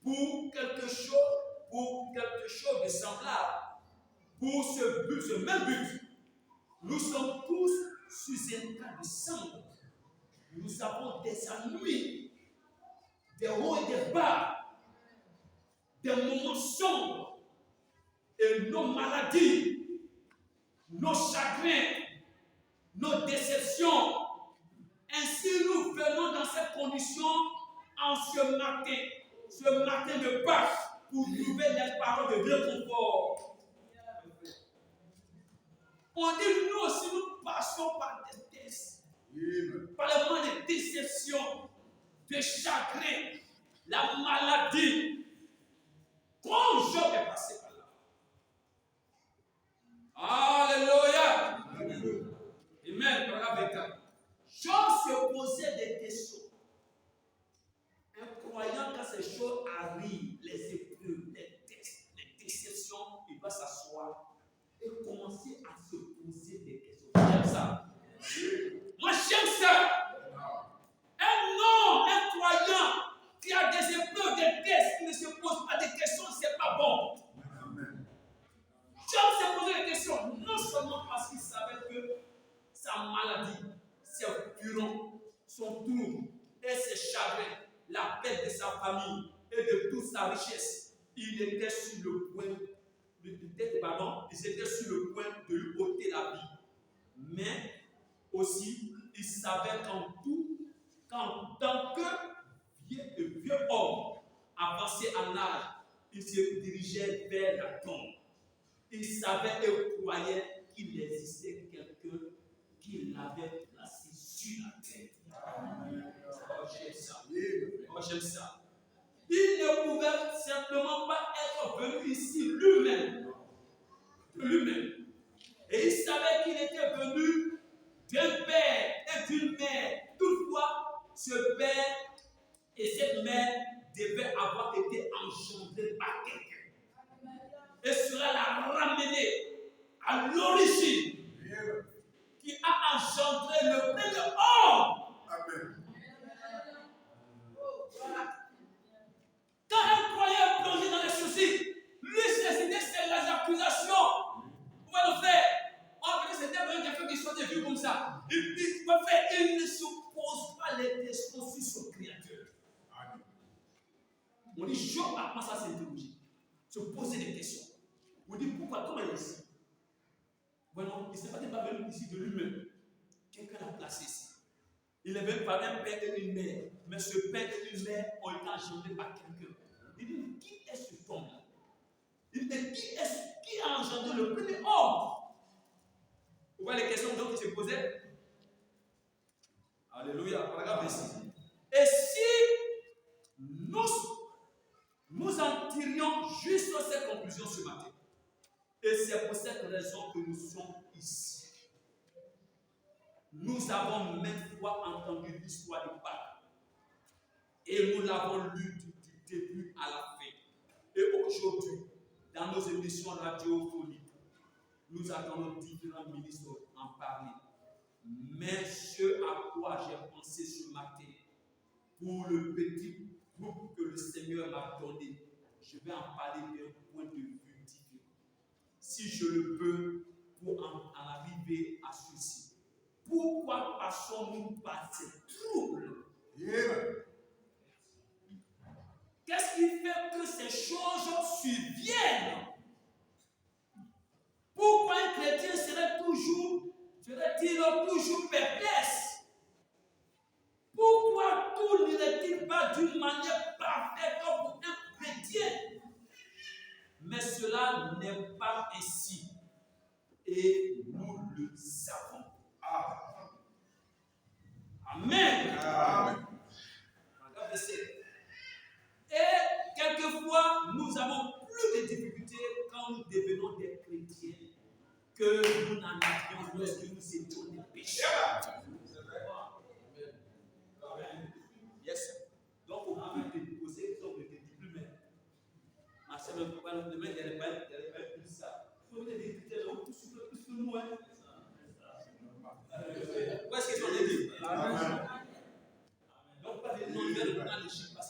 pour quelque chose de semblable, pour ce même but. Nous sommes tous sous un cas de sang. Nous avons des ennuis, des hauts et des bas, des moments sombres, et nos maladies, nos chagrins, nos déceptions. Ainsi, nous venons dans cette condition en ce matin de Pâques, pour trouver des paroles de réconfort. On dit, nous aussi, nous passons par des tests, par le moment de déception, de chagrin, la maladie. Quand Job est passé par là. Alléluia. Amen. Paragraphe 24. Job se posait des questions. Un croyant, quand ces choses arrivent, les épreuves, les tests, les déceptions, il va s'asseoir et commencer à se poser des questions. J'aime ça. Moi, j'aime ça. Un croyant qui a des épreuves, des tests, qui ne se pose pas de questions, c'est pas bon. Job s'est posé des questions, non seulement parce qu'il savait que sa maladie, ses furons, son trouble et ses chagrins, la perte de sa famille et de toute sa richesse, il était sur le point de lui ôter la vie. Mais aussi, il savait qu'en tant que vieux homme avancé en âge, il se dirigeait vers la tombe. Il savait et croyait qu'il existait quelqu'un qui l'avait placé sur la terre. Oh, j'aime ça. Oh, j'aime ça. Il ne pouvait simplement pas être venu ici lui-même. Et il savait qu'il était venu d'un père et d'une mère. Toutefois, ce père et cette mère devaient avoir été engendrés par quelqu'un. Et cela l'a ramené à l'origine qui a engendré le premier homme. Amen. Quand un croyant est plongé dans les soucis, lui, ses idées, c'est les accusations. Vous pouvez le faire. C'était vraiment quelqu'un qui soit vu comme ça. Il ne se pose pas les questions sur son créateur. Amen. On dit, Job a commencé à s'interroger, se poser des questions. On dit, pourquoi, comment il est ici? Bon, il n'est pas venu ici de lui-même. Quelqu'un l'a placé ici. Il est venu par un père et une mère. Mais ce père et une mère ont été engendrés par quelqu'un. Il dit, qui est ce homme-là? Il dit, qui a engendré le premier homme? Vous voyez les questions donc qui se posaient? Alléluia. Paragraphe 26. Et si nous en tirions juste cette conclusion ce matin, et c'est pour cette raison que nous sommes ici. Nous avons maintes fois entendu l'histoire de Pâques. Et nous l'avons lu du début à la fin. Et aujourd'hui, dans nos émissions radiophoniques, nous attendons différents ministres en parler. Mais ce à quoi j'ai pensé ce matin, pour le petit groupe que le Seigneur m'a donné, je vais en parler d'un point de vue différent. Si je le peux, pour en arriver à ceci. Pourquoi passons-nous par ces troubles? Qu'est-ce qui fait que ces choses surviennent? Pourquoi un chrétien serait toujours, toujours perplexe? Pourquoi tout n'irait-il pas d'une manière parfaite comme pour un chrétien? Mais cela n'est pas ainsi. Et nous le savons. Amen. Amen. Et quelquefois, nous avons plus de difficultés quand nous devenons des chrétiens que nous n'en avions lorsque nous étions des pécheurs. Yes. Donc, on peut te poser sur le diplôme. Ma soeur, le papa, le mec, il n'y avait pas plus ça. Il faut des difficultés, plus que nous. Hein. Où est-ce qu'ils sont les livres? Donc, pas de non, il y a le chiffre.